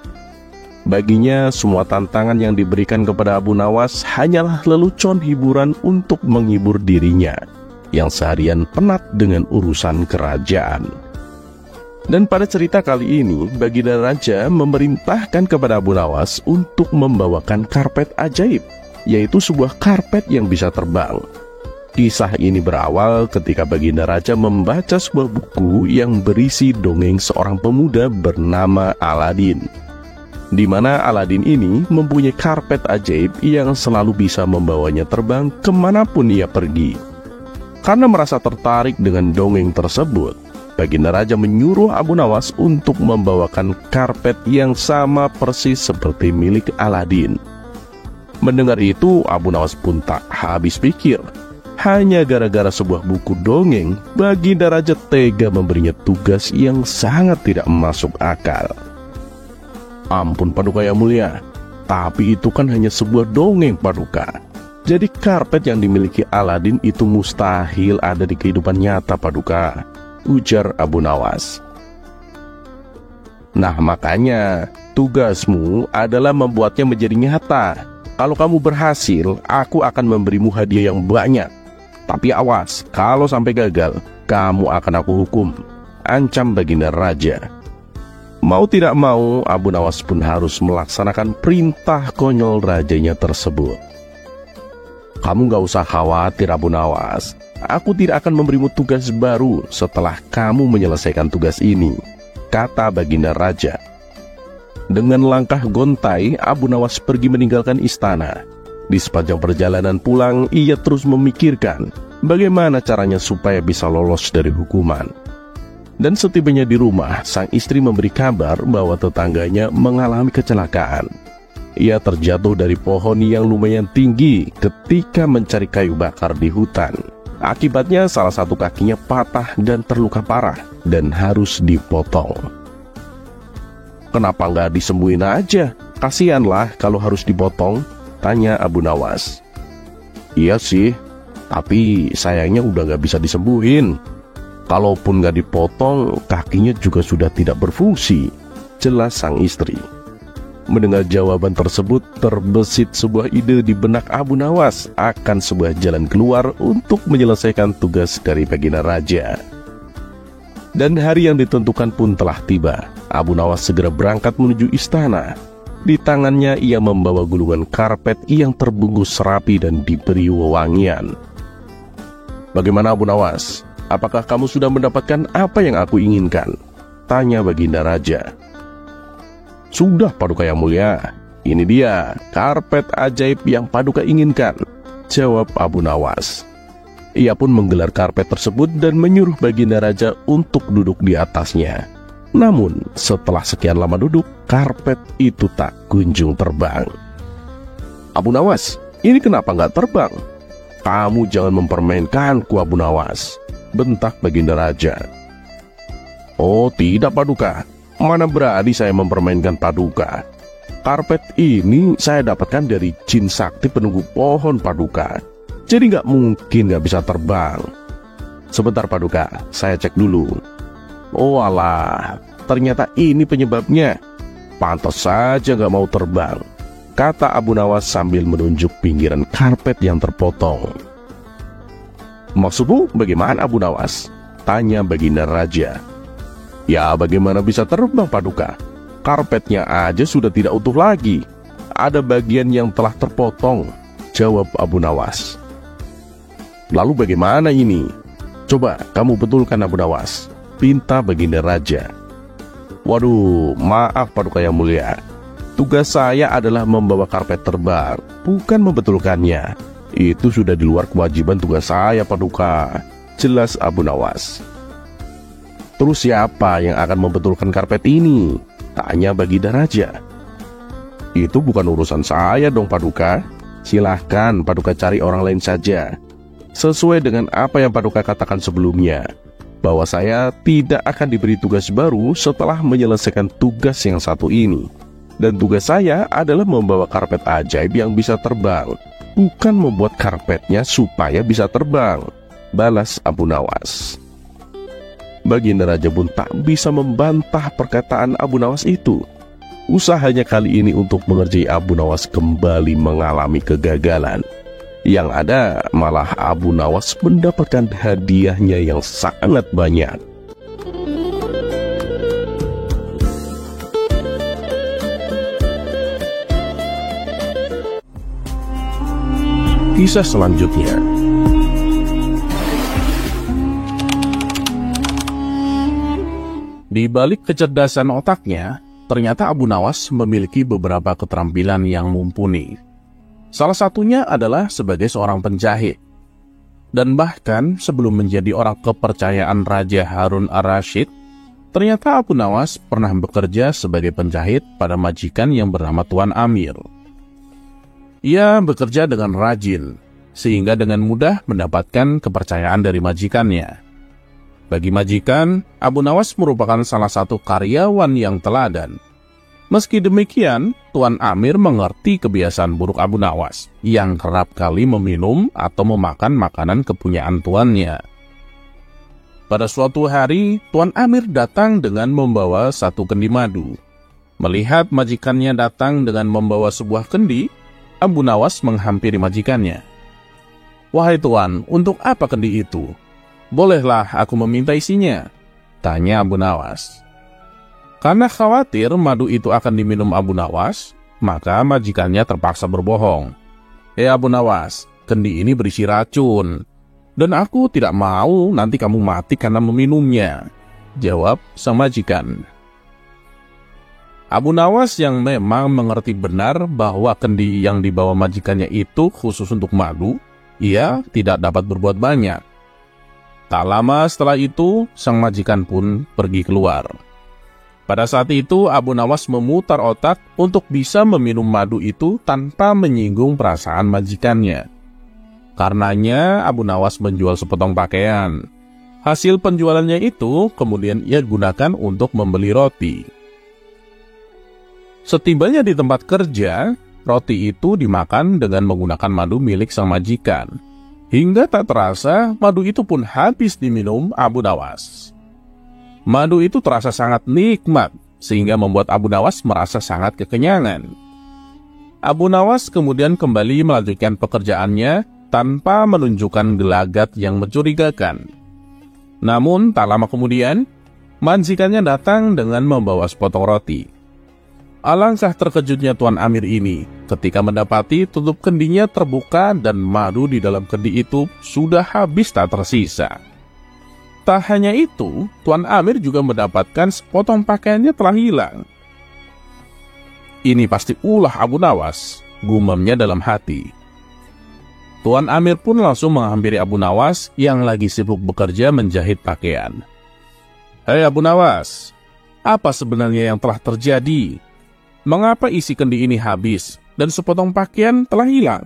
Baginya, semua tantangan yang diberikan kepada Abu Nawas hanyalah lelucon hiburan untuk menghibur dirinya, yang seharian penat dengan urusan kerajaan. Dan pada cerita kali ini, Baginda Raja memerintahkan kepada Abu Nawas untuk membawakan karpet ajaib, yaitu sebuah karpet yang bisa terbang. Kisah ini berawal ketika Baginda Raja membaca sebuah buku yang berisi dongeng seorang pemuda bernama Aladin, di mana Aladin ini mempunyai karpet ajaib yang selalu bisa membawanya terbang kemanapun ia pergi. Karena merasa tertarik dengan dongeng tersebut, Baginda Raja menyuruh Abu Nawas untuk membawakan karpet yang sama persis seperti milik Aladin. Mendengar itu, Abu Nawas pun tak habis pikir. Hanya gara-gara sebuah buku dongeng, Baginda Raja tega memberinya tugas yang sangat tidak masuk akal. "Ampun Paduka yang mulia, tapi itu kan hanya sebuah dongeng Paduka. Jadi karpet yang dimiliki Aladin itu mustahil ada di kehidupan nyata Paduka," ujar Abu Nawas. "Nah makanya, tugasmu adalah membuatnya menjadi nyata. Kalau kamu berhasil, aku akan memberimu hadiah yang banyak. Tapi awas, kalau sampai gagal, kamu akan aku hukum," ancam Baginda Raja. Mau tidak mau, Abu Nawas pun harus melaksanakan perintah konyol rajanya tersebut. "Kamu gak usah khawatir Abu Nawas. Aku tidak akan memberimu tugas baru setelah kamu menyelesaikan tugas ini. kata Baginda Raja. Dengan langkah gontai, Abu Nawas pergi meninggalkan istana. Di sepanjang perjalanan pulang, ia terus memikirkan bagaimana caranya supaya bisa lolos dari hukuman. Dan setibanya di rumah, sang istri memberi kabar bahwa tetangganya mengalami kecelakaan. Ia terjatuh dari pohon yang lumayan tinggi ketika mencari kayu bakar di hutan. Akibatnya salah satu kakinya patah dan terluka parah dan harus dipotong. Kenapa nggak disembuhin aja? Kasianlah kalau harus dipotong, tanya Abu Nawas. Iya sih, tapi sayangnya udah nggak bisa disembuhin. Kalaupun nggak dipotong, kakinya juga sudah tidak berfungsi, jelas sang istri. Mendengar jawaban tersebut, terbesit sebuah ide di benak Abu Nawas akan sebuah jalan keluar untuk menyelesaikan tugas dari Baginda Raja. Dan hari yang ditentukan pun telah tiba. Abu Nawas segera berangkat menuju istana. Di tangannya ia membawa gulungan karpet yang terbungkus rapi dan diberi wewangian. Bagaimana Abu Nawas? Apakah kamu sudah mendapatkan apa yang aku inginkan? Tanya Baginda Raja. Sudah Paduka yang mulia. Ini dia karpet ajaib yang Paduka inginkan, jawab Abu Nawas. Ia pun menggelar karpet tersebut dan menyuruh Baginda Raja untuk duduk di atasnya. Namun, setelah sekian lama duduk, karpet itu tak kunjung terbang. Abu Nawas, ini kenapa nggak terbang? Kamu jangan mempermainkanku, Abu Nawas, bentak Baginda Raja. Oh tidak Paduka, mana berani saya mempermainkan Paduka. Karpet ini saya dapatkan dari jin sakti penunggu pohon Paduka. Jadi nggak mungkin nggak bisa terbang. Sebentar Paduka, saya cek dulu. Oh alah, ternyata ini penyebabnya. Pantas saja nggak mau terbang, kata Abu Nawas sambil menunjuk pinggiran karpet yang terpotong. Maksudmu bagaimana Abu Nawas? Tanya Baginda Raja. Ya bagaimana bisa terbang Paduka? Karpetnya aja sudah tidak utuh lagi. Ada bagian yang telah terpotong, jawab Abu Nawas. Lalu bagaimana ini? Coba kamu betulkan Abu Nawas, pinta Baginda Raja. Waduh, maaf Paduka yang mulia. Tugas saya adalah membawa karpet terbang, bukan membetulkannya. Itu sudah di luar kewajiban tugas saya Paduka, jelas Abu Nawas. Terus siapa yang akan membetulkan karpet ini? Tanya Baginda Raja. Itu bukan urusan saya dong Paduka. Silahkan Paduka cari orang lain saja. Sesuai dengan apa yang Paduka katakan sebelumnya, bahwa saya tidak akan diberi tugas baru setelah menyelesaikan tugas yang satu ini. Dan tugas saya adalah membawa karpet ajaib yang bisa terbang, bukan membuat karpetnya supaya bisa terbang, balas Abu Nawas. Baginda Raja pun tak bisa membantah perkataan Abu Nawas itu. Usahanya kali ini untuk mengerjai Abu Nawas kembali mengalami kegagalan. Yang ada malah Abu Nawas mendapatkan hadiahnya yang sangat banyak. Kisah selanjutnya. Di balik kecerdasan otaknya, ternyata Abu Nawas memiliki beberapa keterampilan yang mumpuni. Salah satunya adalah sebagai seorang penjahit. Dan bahkan sebelum menjadi orang kepercayaan Raja Harun ar-Rasyid, ternyata Abu Nawas pernah bekerja sebagai penjahit pada majikan yang bernama Tuan Amir. Ia bekerja dengan rajin, sehingga dengan mudah mendapatkan kepercayaan dari majikannya. Bagi majikan, Abu Nawas merupakan salah satu karyawan yang teladan. Meski demikian, Tuan Amir mengerti kebiasaan buruk Abu Nawas yang kerap kali meminum atau memakan makanan kepunyaan tuannya. Pada suatu hari, Tuan Amir datang dengan membawa satu kendi madu. Melihat majikannya datang dengan membawa sebuah kendi, Abu Nawas menghampiri majikannya. "Wahai Tuan, untuk apa kendi itu? Bolehlah aku meminta isinya?" tanya Abu Nawas. Karena khawatir madu itu akan diminum Abu Nawas, maka majikannya terpaksa berbohong. Abu Nawas, kendi ini berisi racun, dan aku tidak mau nanti kamu mati karena meminumnya, jawab sang majikan. Abu Nawas yang memang mengerti benar bahwa kendi yang dibawa majikannya itu khusus untuk madu, ia tidak dapat berbuat banyak. Tak lama setelah itu, sang majikan pun pergi keluar. Pada saat itu, Abu Nawas memutar otak untuk bisa meminum madu itu tanpa menyinggung perasaan majikannya. Karenanya, Abu Nawas menjual sepotong pakaian. Hasil penjualannya itu kemudian ia gunakan untuk membeli roti. Setibanya di tempat kerja, roti itu dimakan dengan menggunakan madu milik sang majikan. Hingga tak terasa, madu itu pun habis diminum Abu Nawas. Madu itu terasa sangat nikmat, sehingga membuat Abu Nawas merasa sangat kekenyangan. Abu Nawas kemudian kembali melanjutkan pekerjaannya tanpa menunjukkan gelagat yang mencurigakan. Namun, tak lama kemudian, majikannya datang dengan membawa sepotong roti. Alangkah terkejutnya Tuan Amir ini ketika mendapati tutup kendinya terbuka dan madu di dalam kendi itu sudah habis tak tersisa. Tak hanya itu, Tuan Amir juga mendapatkan sepotong pakaiannya telah hilang. Ini pasti ulah Abu Nawas, gumamnya dalam hati. Tuan Amir pun langsung menghampiri Abu Nawas yang lagi sibuk bekerja menjahit pakaian. "Hei Abu Nawas, apa sebenarnya yang telah terjadi? Mengapa isi kendi ini habis dan sepotong pakaian telah hilang?"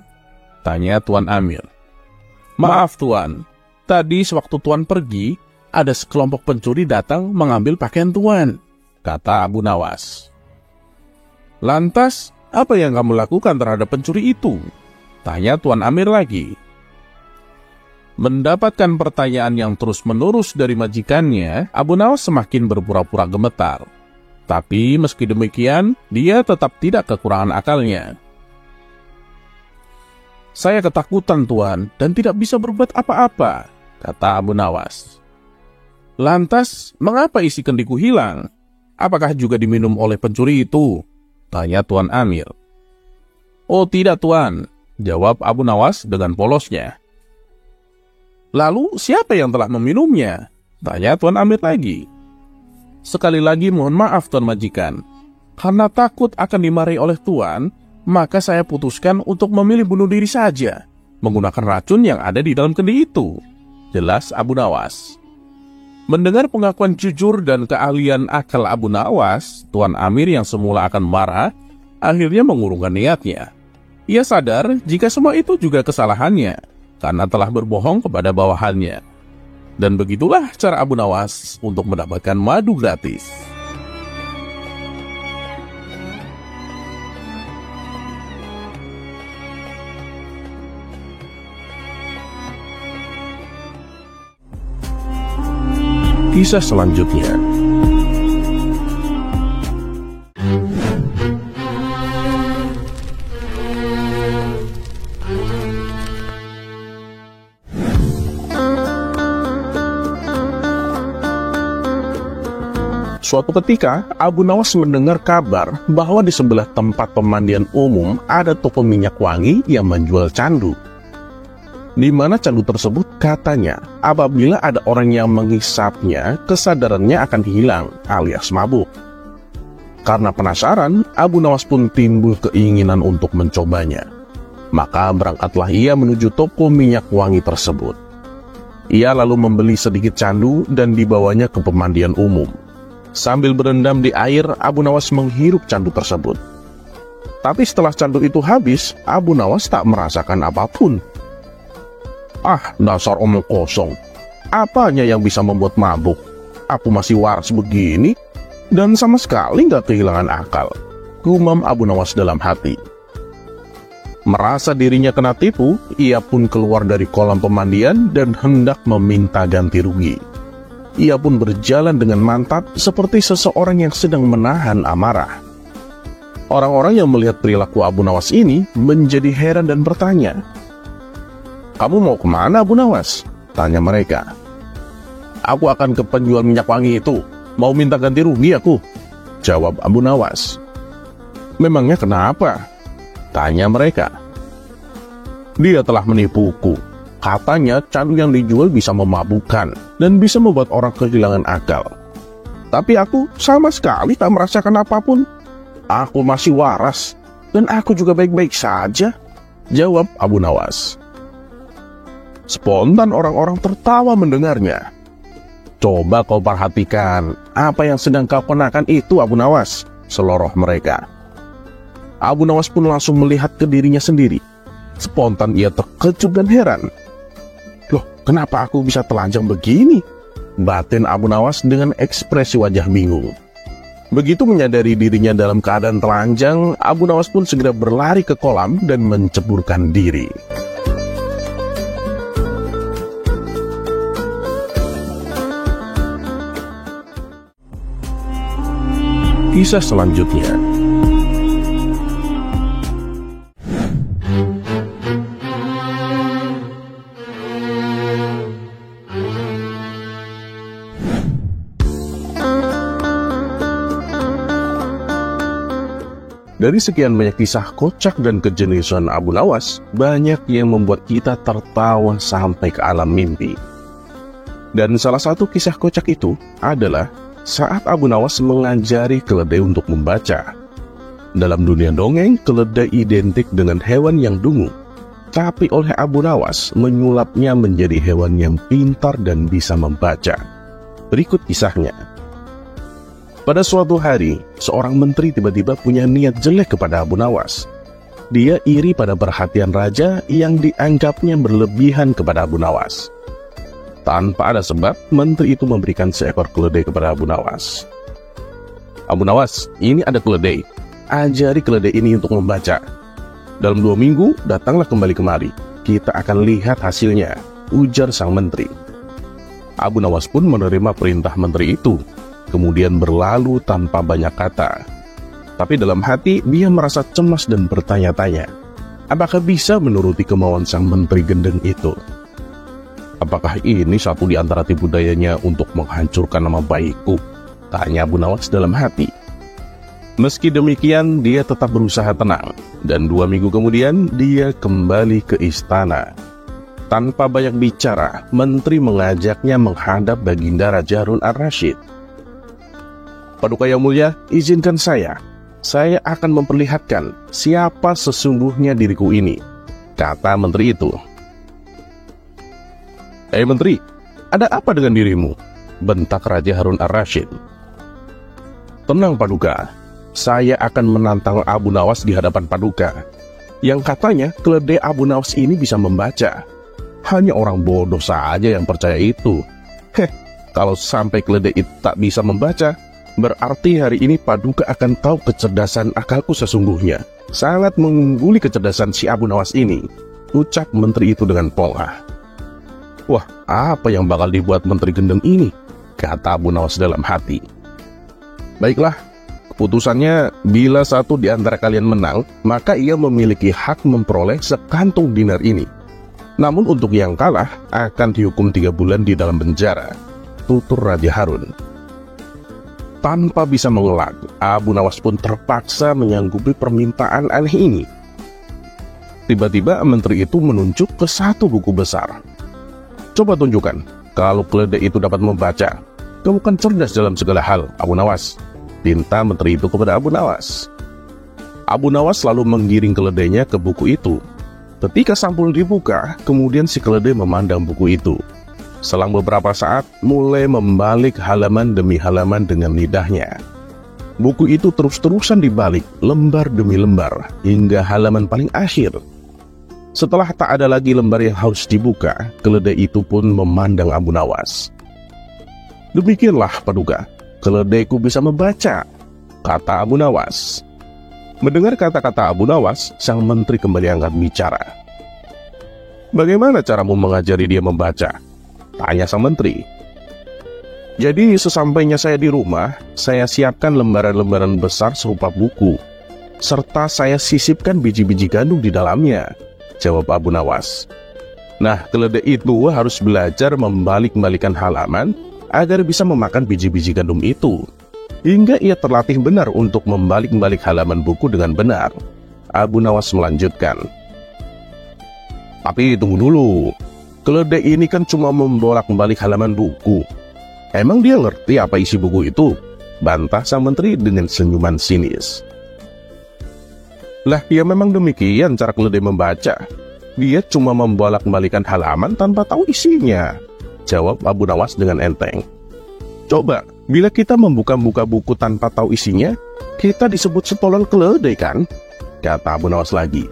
tanya Tuan Amir. "Maaf Tuan, tadi sewaktu Tuan pergi, ada sekelompok pencuri datang mengambil pakaian Tuan," kata Abu Nawas. "Lantas, apa yang kamu lakukan terhadap pencuri itu?" tanya Tuan Amir lagi. Mendapatkan pertanyaan yang terus-menerus dari majikannya, Abu Nawas semakin berpura-pura gemetar. Tapi meski demikian, dia tetap tidak kekurangan akalnya. "Saya ketakutan Tuan dan tidak bisa berbuat apa-apa," kata Abu Nawas. "Lantas, mengapa isi kendiku hilang? Apakah juga diminum oleh pencuri itu?" tanya Tuan Amir. "Oh tidak Tuan," jawab Abu Nawas dengan polosnya. "Lalu siapa yang telah meminumnya?" tanya Tuan Amir lagi. "Sekali lagi mohon maaf Tuan Majikan. Karena takut akan dimarahi oleh Tuan, maka saya putuskan untuk memilih bunuh diri saja, menggunakan racun yang ada di dalam kendi itu," jelas Abu Nawas. Mendengar pengakuan jujur dan keahlian akal Abu Nawas, Tuan Amir yang semula akan marah, akhirnya mengurungkan niatnya. Ia sadar jika semua itu juga kesalahannya, karena telah berbohong kepada bawahannya. Dan begitulah cara Abu Nawas untuk mendapatkan madu gratis. Kisah selanjutnya. Suatu ketika, Abu Nawas mendengar kabar bahwa di sebelah tempat pemandian umum ada toko minyak wangi yang menjual candu. Di mana candu tersebut katanya, apabila ada orang yang menghisapnya, kesadarannya akan hilang alias mabuk. Karena penasaran, Abu Nawas pun timbul keinginan untuk mencobanya. Maka berangkatlah ia menuju toko minyak wangi tersebut. Ia lalu membeli sedikit candu dan dibawanya ke pemandian umum. Sambil berendam di air, Abu Nawas menghirup candu tersebut. Tapi setelah candu itu habis, Abu Nawas tak merasakan apapun. "Ah, dasar omong kosong. Apanya yang bisa membuat mabuk? Aku masih waras begini dan sama sekali nggak kehilangan akal," gumam Abu Nawas dalam hati. Merasa dirinya kena tipu, ia pun keluar dari kolam pemandian dan hendak meminta ganti rugi. Ia pun berjalan dengan mantap seperti seseorang yang sedang menahan amarah. Orang-orang yang melihat perilaku Abu Nawas ini menjadi heran dan bertanya, "Kamu mau kemana Abu Nawas?" tanya mereka. "Aku akan ke penjual minyak wangi itu, mau minta ganti rugi aku," jawab Abu Nawas. "Memangnya kenapa?" tanya mereka. "Dia telah menipuku. Katanya candu yang dijual bisa memabukkan dan bisa membuat orang kehilangan akal. Tapi aku sama sekali tak merasakan apapun," Aku masih waras, dan aku juga baik-baik saja, jawab Abu Nawas. Spontan orang-orang tertawa mendengarnya. Coba kau perhatikan, apa yang sedang kau kenakan itu, Abu Nawas, seloroh mereka. Abu Nawas pun langsung melihat ke dirinya sendiri. Spontan ia terkejut dan heran. Loh, kenapa aku bisa telanjang begini? Batin Abu Nawas dengan ekspresi wajah bingung. Begitu menyadari dirinya dalam keadaan telanjang, Abu Nawas pun segera berlari ke kolam dan menceburkan diri. Kisah selanjutnya. Dari sekian banyak kisah kocak dan kejeniusan Abu Nawas, banyak yang membuat kita tertawa sampai ke alam mimpi. Dan salah satu kisah kocak itu adalah saat Abu Nawas mengajari keledai untuk membaca. Dalam dunia dongeng, keledai identik dengan hewan yang dungu. Tapi oleh Abu Nawas menyulapnya menjadi hewan yang pintar dan bisa membaca. Berikut kisahnya. Pada suatu hari, seorang menteri tiba-tiba punya niat jelek kepada Abu Nawas. Dia iri pada perhatian raja yang dianggapnya berlebihan kepada Abu Nawas. Tanpa ada sebab, menteri itu memberikan seekor keledai kepada Abu Nawas. Abu Nawas, ini ada keledai. Ajari keledai ini untuk membaca. Dalam 2 minggu, datanglah kembali kemari. Kita akan lihat hasilnya, ujar sang menteri. Abu Nawas pun menerima perintah menteri itu, kemudian berlalu tanpa banyak kata. Tapi dalam hati, dia merasa cemas dan bertanya-tanya, apakah bisa menuruti kemauan sang menteri gendeng itu? Apakah ini satu di antara tipu dayanya untuk menghancurkan nama baikku? Tanya Abu Nawas dalam hati. Meski demikian, dia tetap berusaha tenang, dan 2 minggu kemudian, dia kembali ke istana. Tanpa banyak bicara, menteri mengajaknya menghadap Baginda Raja Harun Ar-Rasyid. Paduka Yang Mulia, izinkan saya akan memperlihatkan siapa sesungguhnya diriku ini, kata menteri itu. Menteri, ada apa dengan dirimu? Bentak Raja Harun Ar-Rasyid. Tenang Paduka, saya akan menantang Abu Nawas di hadapan Paduka, yang katanya keledai Abu Nawas ini bisa membaca. Hanya orang bodoh saja yang percaya itu. Kalau sampai keledai itu tak bisa membaca, berarti hari ini Paduka akan tahu kecerdasan akalku sesungguhnya. Sangat mengungguli kecerdasan si Abu Nawas ini, ucap menteri itu dengan pola. Wah, apa yang bakal dibuat menteri gendeng ini? Kata Abu Nawas dalam hati. Baiklah, keputusannya bila satu di antara kalian menang, maka ia memiliki hak memperoleh sekantung dinar ini. Namun untuk yang kalah akan dihukum 3 bulan di dalam penjara, tutur Raja Harun. Tanpa bisa mengelak, Abu Nawas pun terpaksa menyanggupi permintaan aneh ini. Tiba-tiba menteri itu menunjuk ke satu buku besar. Coba tunjukkan, kalau keledai itu dapat membaca. Kamu kan cerdas dalam segala hal, Abu Nawas, pinta menteri itu kepada Abu Nawas. Abu Nawas lalu menggiring keledainya ke buku itu. Ketika sampul dibuka, kemudian si keledai memandang buku itu. Selang beberapa saat, mulai membalik halaman demi halaman dengan lidahnya. Buku itu terus-terusan dibalik, lembar demi lembar, hingga halaman paling akhir. Setelah tak ada lagi lembar yang harus dibuka, keledai itu pun memandang Abu Nawas. Demikianlah Paduka, keledaiku bisa membaca, kata Abu Nawas. Mendengar kata-kata Abu Nawas, sang menteri kembali angkat bicara. Bagaimana caramu mengajari dia membaca? Tanya sang menteri. Jadi sesampainya saya di rumah, saya siapkan lembaran-lembaran besar serupa buku, serta saya sisipkan biji-biji gandum di dalamnya, jawab Abu Nawas. Nah, keledai itu harus belajar membalik-balikan halaman agar bisa memakan biji-biji gandum itu, hingga ia terlatih benar untuk membalik-balik halaman buku dengan benar. Abu Nawas melanjutkan. Tapi tunggu dulu, keledai ini kan cuma membolak-balik halaman buku. Emang dia ngerti apa isi buku itu? Bantah sang menteri dengan senyuman sinis. Lah, ya memang demikian cara keledai membaca. Dia cuma membolak-balikan halaman tanpa tahu isinya, jawab Abu Nawas dengan enteng. Coba, bila kita membuka-buka buku tanpa tahu isinya, kita disebut setolan keledai kan? Kata Abu Nawas lagi.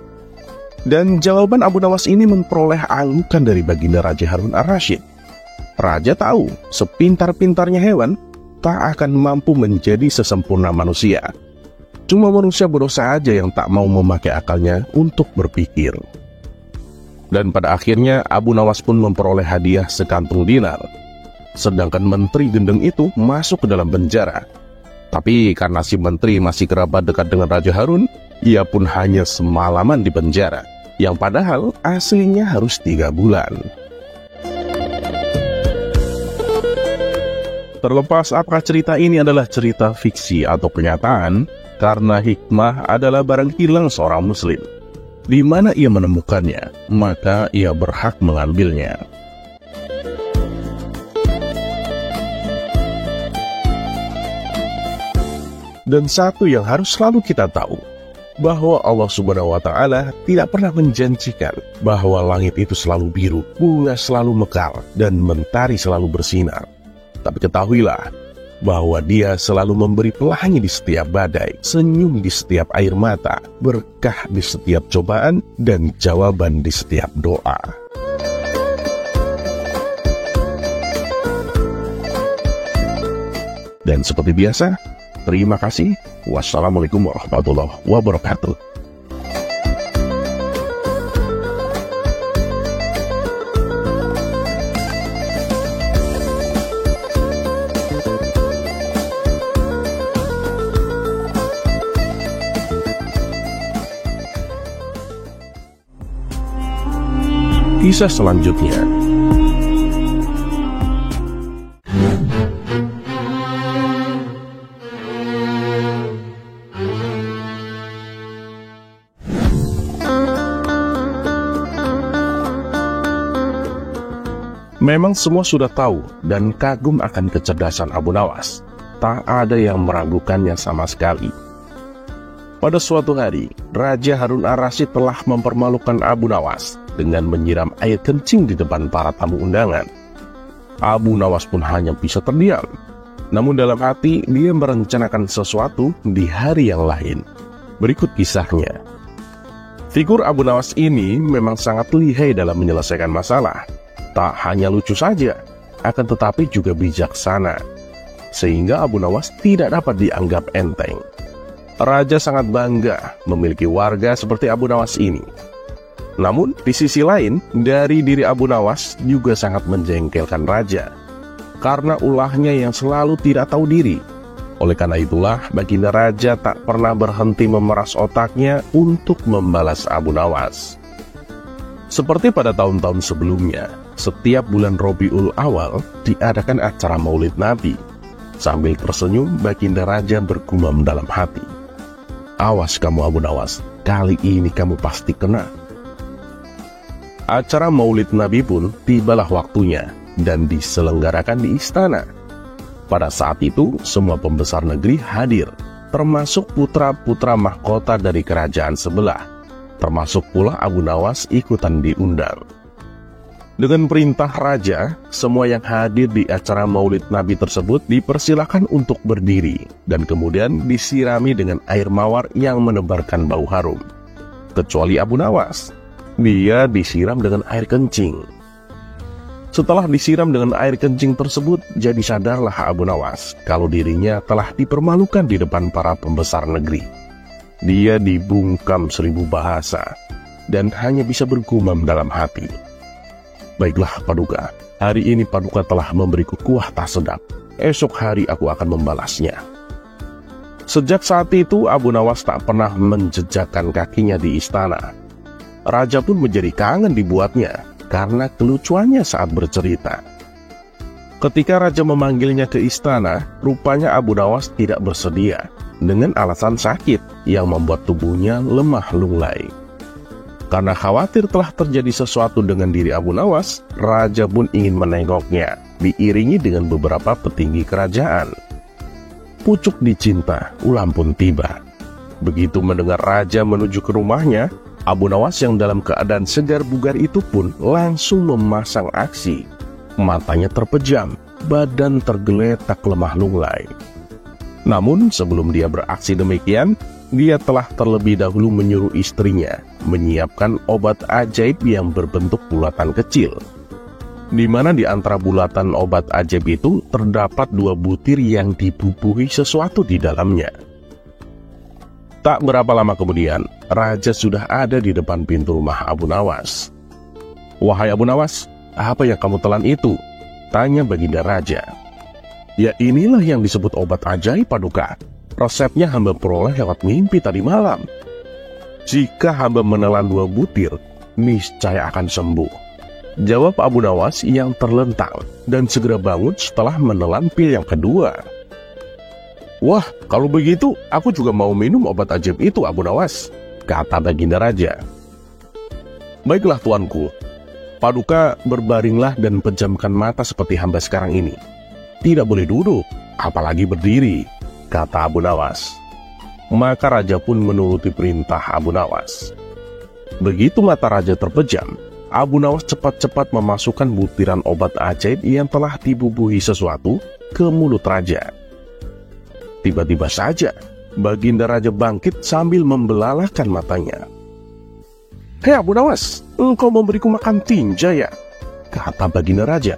Dan jawaban Abu Nawas ini memperoleh anggukan dari baginda Raja Harun ar-Rasyid. Raja tahu, sepintar-pintarnya hewan, tak akan mampu menjadi sesempurna manusia. Cuma manusia bodoh saja yang tak mau memakai akalnya untuk berpikir. Dan pada akhirnya Abu Nawas pun memperoleh hadiah sekantung dinar. Sedangkan menteri gendeng itu masuk ke dalam penjara. Tapi karena si menteri masih kerabat dekat dengan Raja Harun, ia pun hanya semalaman di penjara, yang padahal aslinya harus 3 bulan. Terlepas apakah cerita ini adalah cerita fiksi atau kenyataan, karena hikmah adalah barang hilang seorang muslim. Di mana ia menemukannya, maka ia berhak mengambilnya. Dan satu yang harus selalu kita tahu, bahwa Allah Subhanahu wa Ta'ala tidak pernah menjanjikan bahwa langit itu selalu biru, bunga selalu mekar, dan mentari selalu bersinar. Tapi ketahuilah bahwa Dia selalu memberi pelangi di setiap badai, senyum di setiap air mata, berkah di setiap cobaan, dan jawaban di setiap doa. Dan seperti biasa, terima kasih. Wassalamualaikum warahmatullahi wabarakatuh. Kisah selanjutnya. Memang semua sudah tahu dan kagum akan kecerdasan Abu Nawas. Tak ada yang meragukannya sama sekali. Pada suatu hari, Raja Harun ar-Rasyid telah mempermalukan Abu Nawas dengan menyiram air kencing di depan para tamu undangan. Abu Nawas pun hanya bisa terdiam. Namun dalam hati, dia merencanakan sesuatu di hari yang lain. Berikut kisahnya. Figur Abu Nawas ini memang sangat lihai dalam menyelesaikan masalah. Tak hanya lucu saja, akan tetapi juga bijaksana. Sehingga Abu Nawas tidak dapat dianggap enteng. Raja sangat bangga memiliki warga seperti Abu Nawas ini. Namun, di sisi lain, dari diri Abu Nawas juga sangat menjengkelkan Raja. Karena ulahnya yang selalu tidak tahu diri. Oleh karena itulah, baginda Raja tak pernah berhenti memeras otaknya untuk membalas Abu Nawas. Seperti pada tahun-tahun sebelumnya, setiap bulan Rabiul Awal diadakan acara Maulid Nabi. Sambil tersenyum, baginda Raja bergumam dalam hati. Awas kamu Abu Nawas, kali ini kamu pasti kena. Acara Maulid Nabi pun tibalah waktunya dan diselenggarakan di istana. Pada saat itu, semua pembesar negeri hadir, termasuk putra-putra mahkota dari kerajaan sebelah. Termasuk pula Abu Nawas ikutan diundang. Dengan perintah raja, semua yang hadir di acara Maulid Nabi tersebut dipersilakan untuk berdiri dan kemudian disirami dengan air mawar yang menebarkan bau harum. Kecuali Abu Nawas, dia disiram dengan air kencing. Setelah disiram dengan air kencing tersebut, jadi sadarlah Abu Nawas kalau dirinya telah dipermalukan di depan para pembesar negeri. Dia dibungkam 1000 bahasa dan hanya bisa bergumam dalam hati. Baiklah Paduka, hari ini Paduka telah memberiku kuah tak sedap. Esok hari aku akan membalasnya. Sejak saat itu Abu Nawas tak pernah menjejakkan kakinya di istana. Raja pun menjadi kangen dibuatnya karena kelucuannya saat bercerita. Ketika Raja memanggilnya ke istana, rupanya Abu Nawas tidak bersedia dengan alasan sakit yang membuat tubuhnya lemah lunglai. Karena khawatir telah terjadi sesuatu dengan diri Abu Nawas, Raja pun ingin menengoknya, diiringi dengan beberapa petinggi kerajaan. Pucuk dicinta, ulam pun tiba. Begitu mendengar raja menuju ke rumahnya, Abu Nawas yang dalam keadaan segar bugar itu pun langsung memasang aksi. Matanya terpejam, badan tergeletak lemah lunglai. Namun sebelum dia beraksi demikian, dia telah terlebih dahulu menyuruh istrinya menyiapkan obat ajaib yang berbentuk bulatan kecil, di mana di antara bulatan obat ajaib itu terdapat 2 butir yang dibubuhi sesuatu di dalamnya. Tak berapa lama kemudian, raja sudah ada di depan pintu rumah Abu Nawas. "Wahai Abu Nawas, apa yang kamu telan itu?" tanya baginda raja. "Ya inilah yang disebut obat ajaib, Paduka. Resepnya hamba peroleh lewat mimpi tadi malam. Jika hamba menelan 2 butir, niscaya akan sembuh," jawab Abu Nawas yang terlentang dan segera bangun setelah menelan pil yang kedua. "Wah, kalau begitu aku juga mau minum obat ajaib itu, Abu Nawas," kata baginda raja. "Baiklah tuanku, Paduka berbaringlah dan pejamkan mata seperti hamba sekarang ini. Tidak boleh duduk, apalagi berdiri," kata Abu Nawas. Maka raja pun menuruti perintah Abu Nawas. Begitu mata raja terpejam, Abu Nawas cepat-cepat memasukkan butiran obat ajaib yang telah dibubuhi sesuatu ke mulut raja. Tiba-tiba saja, baginda raja bangkit sambil membelalakkan matanya. "Hei Abu Nawas, engkau memberiku makan tinja ya?" kata baginda raja.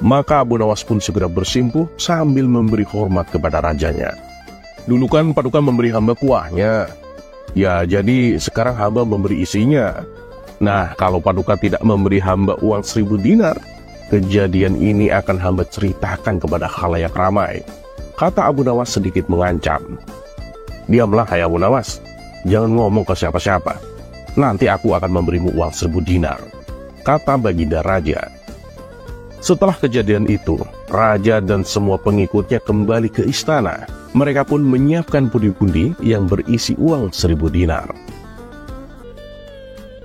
Maka Abu Nawas pun segera bersimpuh sambil memberi hormat kepada rajanya. "Dulu kan Paduka memberi hamba kuahnya. Ya, jadi sekarang hamba memberi isinya. Nah, kalau Paduka tidak memberi hamba uang 1000 dinar, kejadian ini akan hamba ceritakan kepada khalayak ramai," kata Abu Nawas sedikit mengancam. "Diamlah hai Abu Nawas, jangan ngomong ke siapa-siapa. Nanti aku akan memberimu uang 1000 dinar," kata baginda raja. Setelah kejadian itu, raja dan semua pengikutnya kembali ke istana. Mereka pun menyiapkan pundi-pundi yang berisi uang 1000 dinar.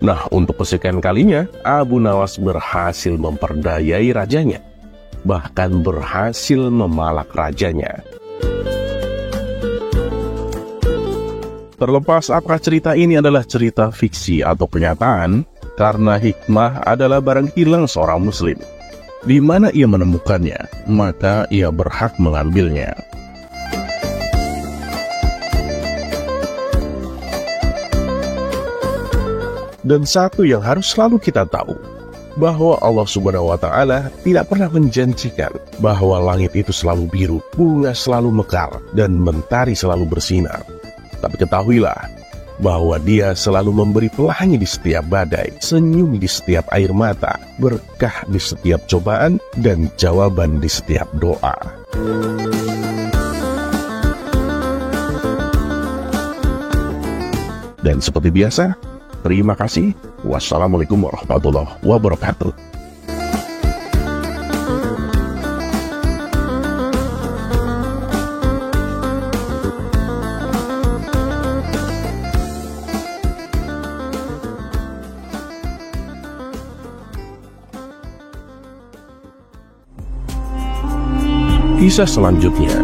Nah, untuk kesekian kalinya, Abu Nawas berhasil memperdayai rajanya, bahkan berhasil memalak rajanya. Terlepas apakah cerita ini adalah cerita fiksi atau kenyataan, karena hikmah adalah barang hilang seorang muslim. Di mana ia menemukannya, maka ia berhak mengambilnya. Dan satu yang harus selalu kita tahu, bahwa Allah Subhanahu wa Ta'ala tidak pernah menjanjikan bahwa langit itu selalu biru, bunga selalu mekar, dan mentari selalu bersinar. Tapi ketahuilah bahwa Dia selalu memberi pelangi di setiap badai, senyum di setiap air mata, berkah di setiap cobaan, dan jawaban di setiap doa. Dan seperti biasa, terima kasih. Wassalamualaikum warahmatullahi wabarakatuh. Kisah selanjutnya.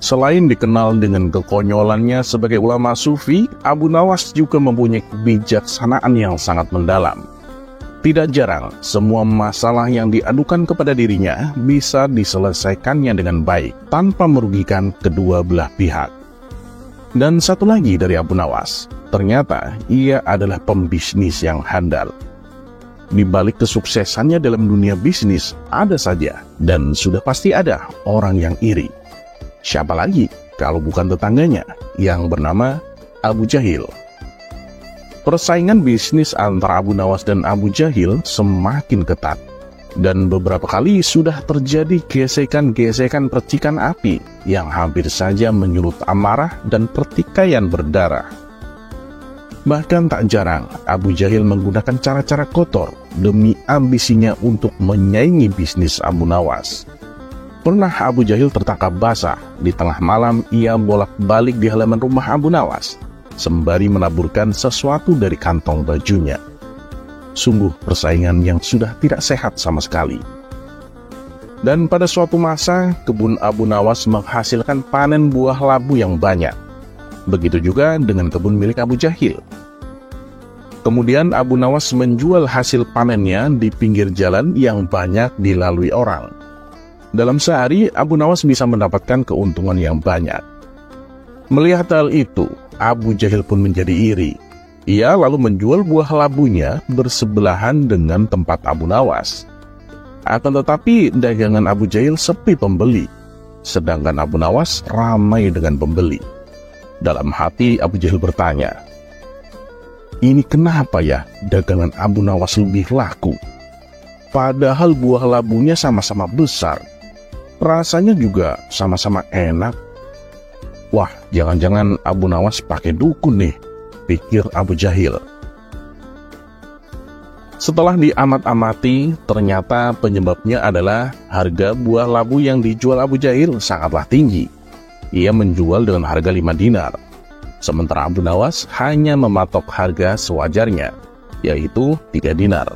Selain dikenal dengan kekonyolannya sebagai ulama sufi, Abu Nawas juga mempunyai kebijaksanaan yang sangat mendalam. Tidak jarang, semua masalah yang diadukan kepada dirinya bisa diselesaikannya dengan baik, tanpa merugikan kedua belah pihak. Dan satu lagi dari Abu Nawas, ternyata ia adalah pembisnis yang handal. Di balik kesuksesannya dalam dunia bisnis, ada saja, dan sudah pasti ada, orang yang iri. Siapa lagi kalau bukan tetangganya yang bernama Abu Jahil. Persaingan bisnis antara Abu Nawas dan Abu Jahil semakin ketat, dan beberapa kali sudah terjadi gesekan-gesekan percikan api yang hampir saja menyulut amarah dan pertikaian berdarah. Bahkan tak jarang Abu Jahil menggunakan cara-cara kotor demi ambisinya untuk menyaingi bisnis Abu Nawas. pernah Abu Jahil tertangkap basah. Di tengah malam ia bolak-balik di halaman rumah Abu Nawas, sembari menaburkan sesuatu dari kantong bajunya. Sungguh persaingan yang sudah tidak sehat sama sekali. Dan pada suatu masa, kebun Abu Nawas menghasilkan panen buah labu yang banyak. Begitu juga dengan kebun milik Abu Jahil. Kemudian Abu Nawas menjual hasil panennya di pinggir jalan yang banyak dilalui orang. Dalam sehari, Abu Nawas bisa mendapatkan keuntungan yang banyak. Melihat hal itu, Abu Jahil pun menjadi iri. Ia lalu menjual buah labunya bersebelahan dengan tempat Abu Nawas. Akan tetapi, dagangan Abu Jahil sepi pembeli, sedangkan Abu Nawas ramai dengan pembeli. Dalam hati, Abu Jahil bertanya, "Ini kenapa ya dagangan Abu Nawas lebih laku? Padahal buah labunya sama-sama besar. Rasanya juga sama-sama enak. Wah, jangan-jangan Abu Nawas pakai dukun nih," pikir Abu Jahil. Setelah diamat-amati, ternyata penyebabnya adalah harga buah labu yang dijual Abu Jahil sangatlah tinggi. Ia menjual dengan harga 5 dinar. Sementara Abu Nawas hanya mematok harga sewajarnya, yaitu 3 dinar.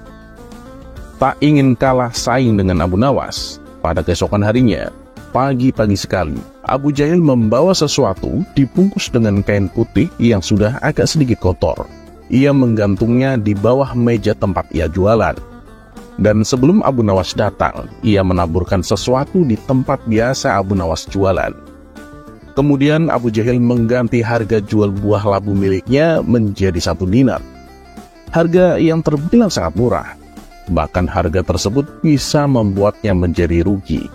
Tak ingin kalah saing dengan Abu Nawas, pada keesokan harinya, pagi-pagi sekali, Abu Jahil membawa sesuatu dibungkus dengan kain putih yang sudah agak sedikit kotor. Ia menggantungnya di bawah meja tempat ia jualan. Dan sebelum Abu Nawas datang, ia menaburkan sesuatu di tempat biasa Abu Nawas jualan. Kemudian Abu Jahil mengganti harga jual buah labu miliknya menjadi 1 dinar. Harga yang terbilang sangat murah. Bahkan harga tersebut bisa membuatnya menjadi rugi.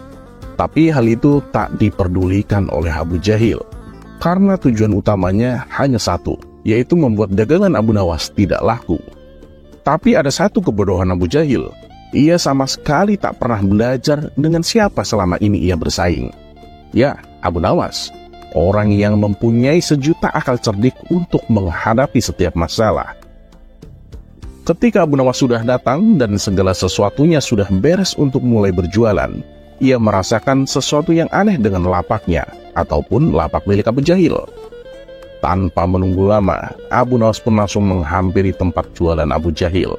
Tapi hal itu tak diperdulikan oleh Abu Jahil, karena tujuan utamanya hanya satu, yaitu membuat dagangan Abu Nawas tidak laku. Tapi ada satu kebodohan Abu Jahil. Ia sama sekali tak pernah belajar dengan siapa selama ini ia bersaing. Ya, Abu Nawas. Orang yang mempunyai sejuta akal cerdik untuk menghadapi setiap masalah. Ketika Abu Nawas sudah datang dan segala sesuatunya sudah beres untuk mulai berjualan, ia merasakan sesuatu yang aneh dengan lapaknya, ataupun lapak milik Abu Jahil. Tanpa menunggu lama, Abu Nawas pun langsung menghampiri tempat jualan Abu Jahil.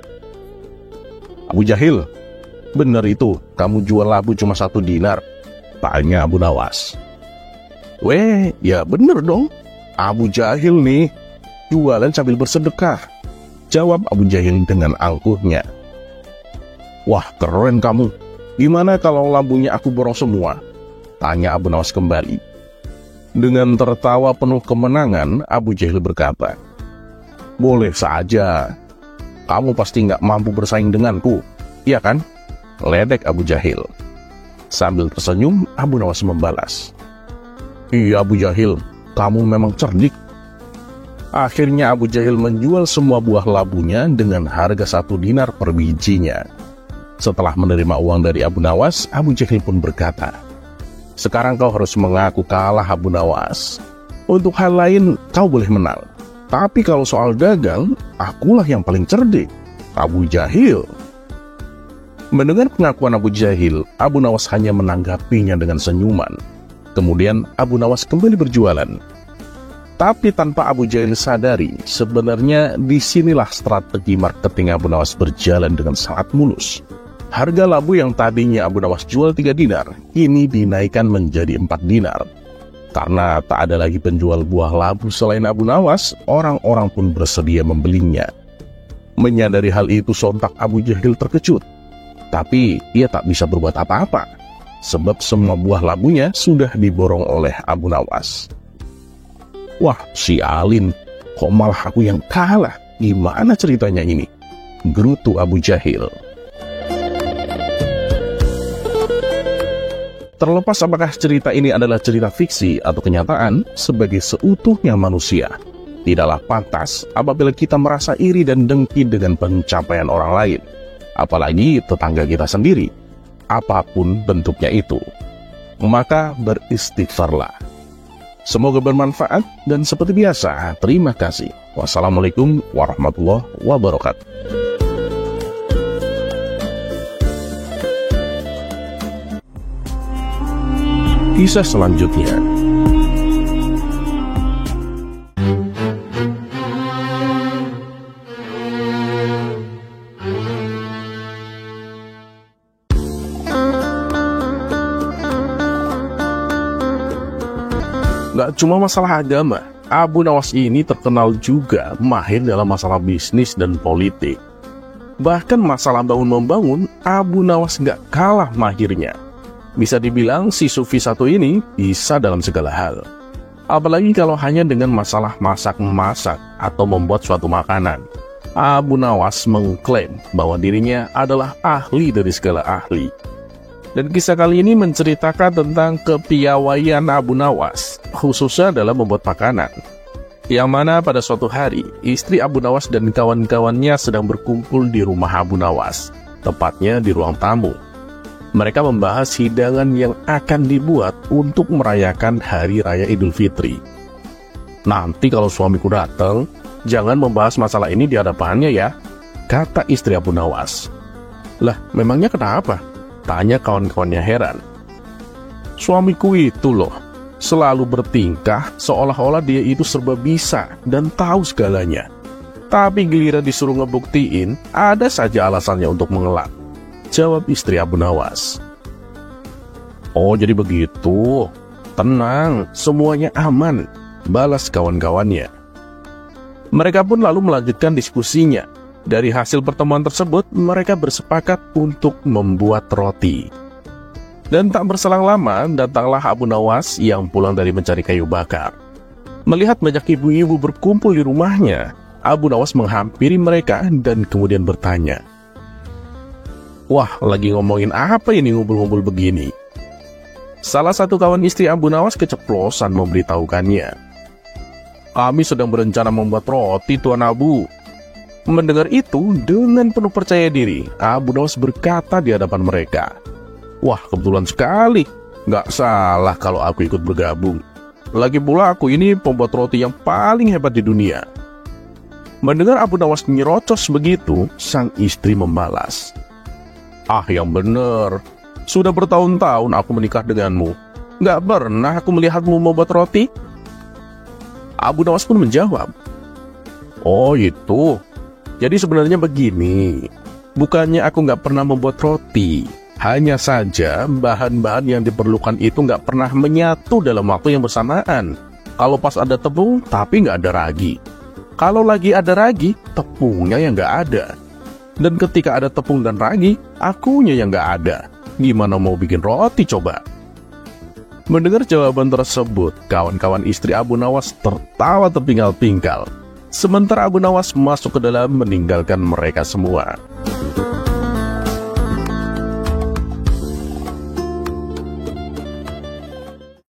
"Abu Jahil, benar itu kamu jual labu cuma 1 dinar?" tanya Abu Nawas. "Weh, ya bener dong. Abu Jahil nih, jualan sambil bersedekah," jawab Abu Jahil dengan angkuhnya. "Wah, keren kamu. Gimana kalau labunya aku borong semua?" tanya Abu Nawas kembali. Dengan tertawa penuh kemenangan, Abu Jahil berkata, "Boleh saja. Kamu pasti nggak mampu bersaing denganku, iya kan?" ledek Abu Jahil. Sambil tersenyum, Abu Nawas membalas, "Iya Abu Jahil, kamu memang cerdik." Akhirnya Abu Jahil menjual semua buah labunya dengan harga 1 dinar per bijinya. Setelah menerima uang dari Abu Nawas, Abu Jahil pun berkata, "Sekarang kau harus mengaku kalah Abu Nawas. Untuk hal lain kau boleh menang, tapi kalau soal dagang, akulah yang paling cerdik, Abu Jahil." Mendengar pengakuan Abu Jahil, Abu Nawas hanya menanggapinya dengan senyuman. Kemudian Abu Nawas kembali berjualan. Tapi tanpa Abu Jahil sadari, sebenarnya disinilah strategi marketing Abu Nawas berjalan dengan sangat mulus. Harga labu yang tadinya Abu Nawas jual 3 dinar, kini dinaikkan menjadi 4 dinar. Karena tak ada lagi penjual buah labu selain Abu Nawas, orang-orang pun bersedia membelinya. Menyadari hal itu, sontak Abu Jahil terkejut. Tapi ia tak bisa berbuat apa-apa, sebab semua buah labunya sudah diborong oleh Abu Nawas. "Wah, si Alin, kok malah aku yang kalah? Gimana ceritanya ini?" gerutu Abu Jahil. Terlepas apakah cerita ini adalah cerita fiksi atau kenyataan, sebagai seutuhnya manusia, tidaklah pantas apabila kita merasa iri dan dengki dengan pencapaian orang lain, apalagi tetangga kita sendiri, apapun bentuknya itu. Maka beristighfarlah. Semoga bermanfaat, dan seperti biasa, terima kasih. Wassalamualaikum warahmatullahi wabarakatuh. kisah selanjutnya. Gak cuma masalah agama, Abu Nawas ini terkenal juga mahir dalam masalah bisnis dan politik. Bahkan masalah bangun-membangun, Abu Nawas gak kalah mahirnya. Bisa dibilang si Sufi satu ini bisa dalam segala hal. Apalagi kalau hanya dengan masalah masak-masak atau membuat suatu makanan. Abu Nawas mengklaim bahwa dirinya adalah ahli dari segala ahli. Dan kisah kali ini menceritakan tentang kepiawaian Abu Nawas, khususnya dalam membuat makanan. Yang mana pada suatu hari, istri Abu Nawas dan kawan-kawannya sedang berkumpul di rumah Abu Nawas, tepatnya di ruang tamu. Mereka membahas hidangan yang akan dibuat untuk merayakan Hari Raya Idul Fitri. Nanti kalau suamiku datang, jangan membahas masalah ini di hadapannya ya, kata istri Abu Nawas. Lah, memangnya kenapa? Tanya kawan-kawannya heran. Suamiku itu loh, selalu bertingkah seolah-olah dia itu serba bisa dan tahu segalanya. Tapi giliran disuruh ngebuktiin, ada saja alasannya untuk mengelak, jawab istri Abu Nawas. Oh, jadi begitu. Tenang, semuanya aman, balas kawan-kawannya. Mereka pun lalu melanjutkan diskusinya. Dari hasil pertemuan tersebut, mereka bersepakat untuk membuat roti. Dan tak berselang lama, datanglah Abu Nawas yang pulang dari mencari kayu bakar. Melihat banyak ibu-ibu berkumpul di rumahnya, Abu Nawas menghampiri mereka dan kemudian bertanya, "Wah, lagi ngomongin apa ini ngumpul-ngumpul begini?" Salah satu kawan istri Abu Nawas keceplosan memberitahukannya, "Kami sedang berencana membuat roti, Tuan Abu." Mendengar itu, dengan penuh percaya diri, Abu Nawas berkata di hadapan mereka, "Wah, kebetulan sekali. Gak salah kalau aku ikut bergabung. Lagi pula aku ini pembuat roti yang paling hebat di dunia." Mendengar Abu Nawas nyerocos begitu, sang istri membalas, "Ah, yang bener. Sudah bertahun-tahun aku menikah denganmu. Gak pernah aku melihatmu membuat roti." Abu Nawas pun menjawab, "Oh itu. Jadi sebenarnya begini, bukannya aku nggak pernah membuat roti, hanya saja bahan-bahan yang diperlukan itu nggak pernah menyatu dalam waktu yang bersamaan. Kalau pas ada tepung, tapi nggak ada ragi. Kalau lagi ada ragi, tepungnya yang nggak ada. Dan ketika ada tepung dan ragi, akunya yang nggak ada. Gimana mau bikin roti coba?" Mendengar jawaban tersebut, kawan-kawan istri Abu Nawas tertawa terpinggal-pinggal. Sementara Abu Nawas masuk ke dalam meninggalkan mereka semua.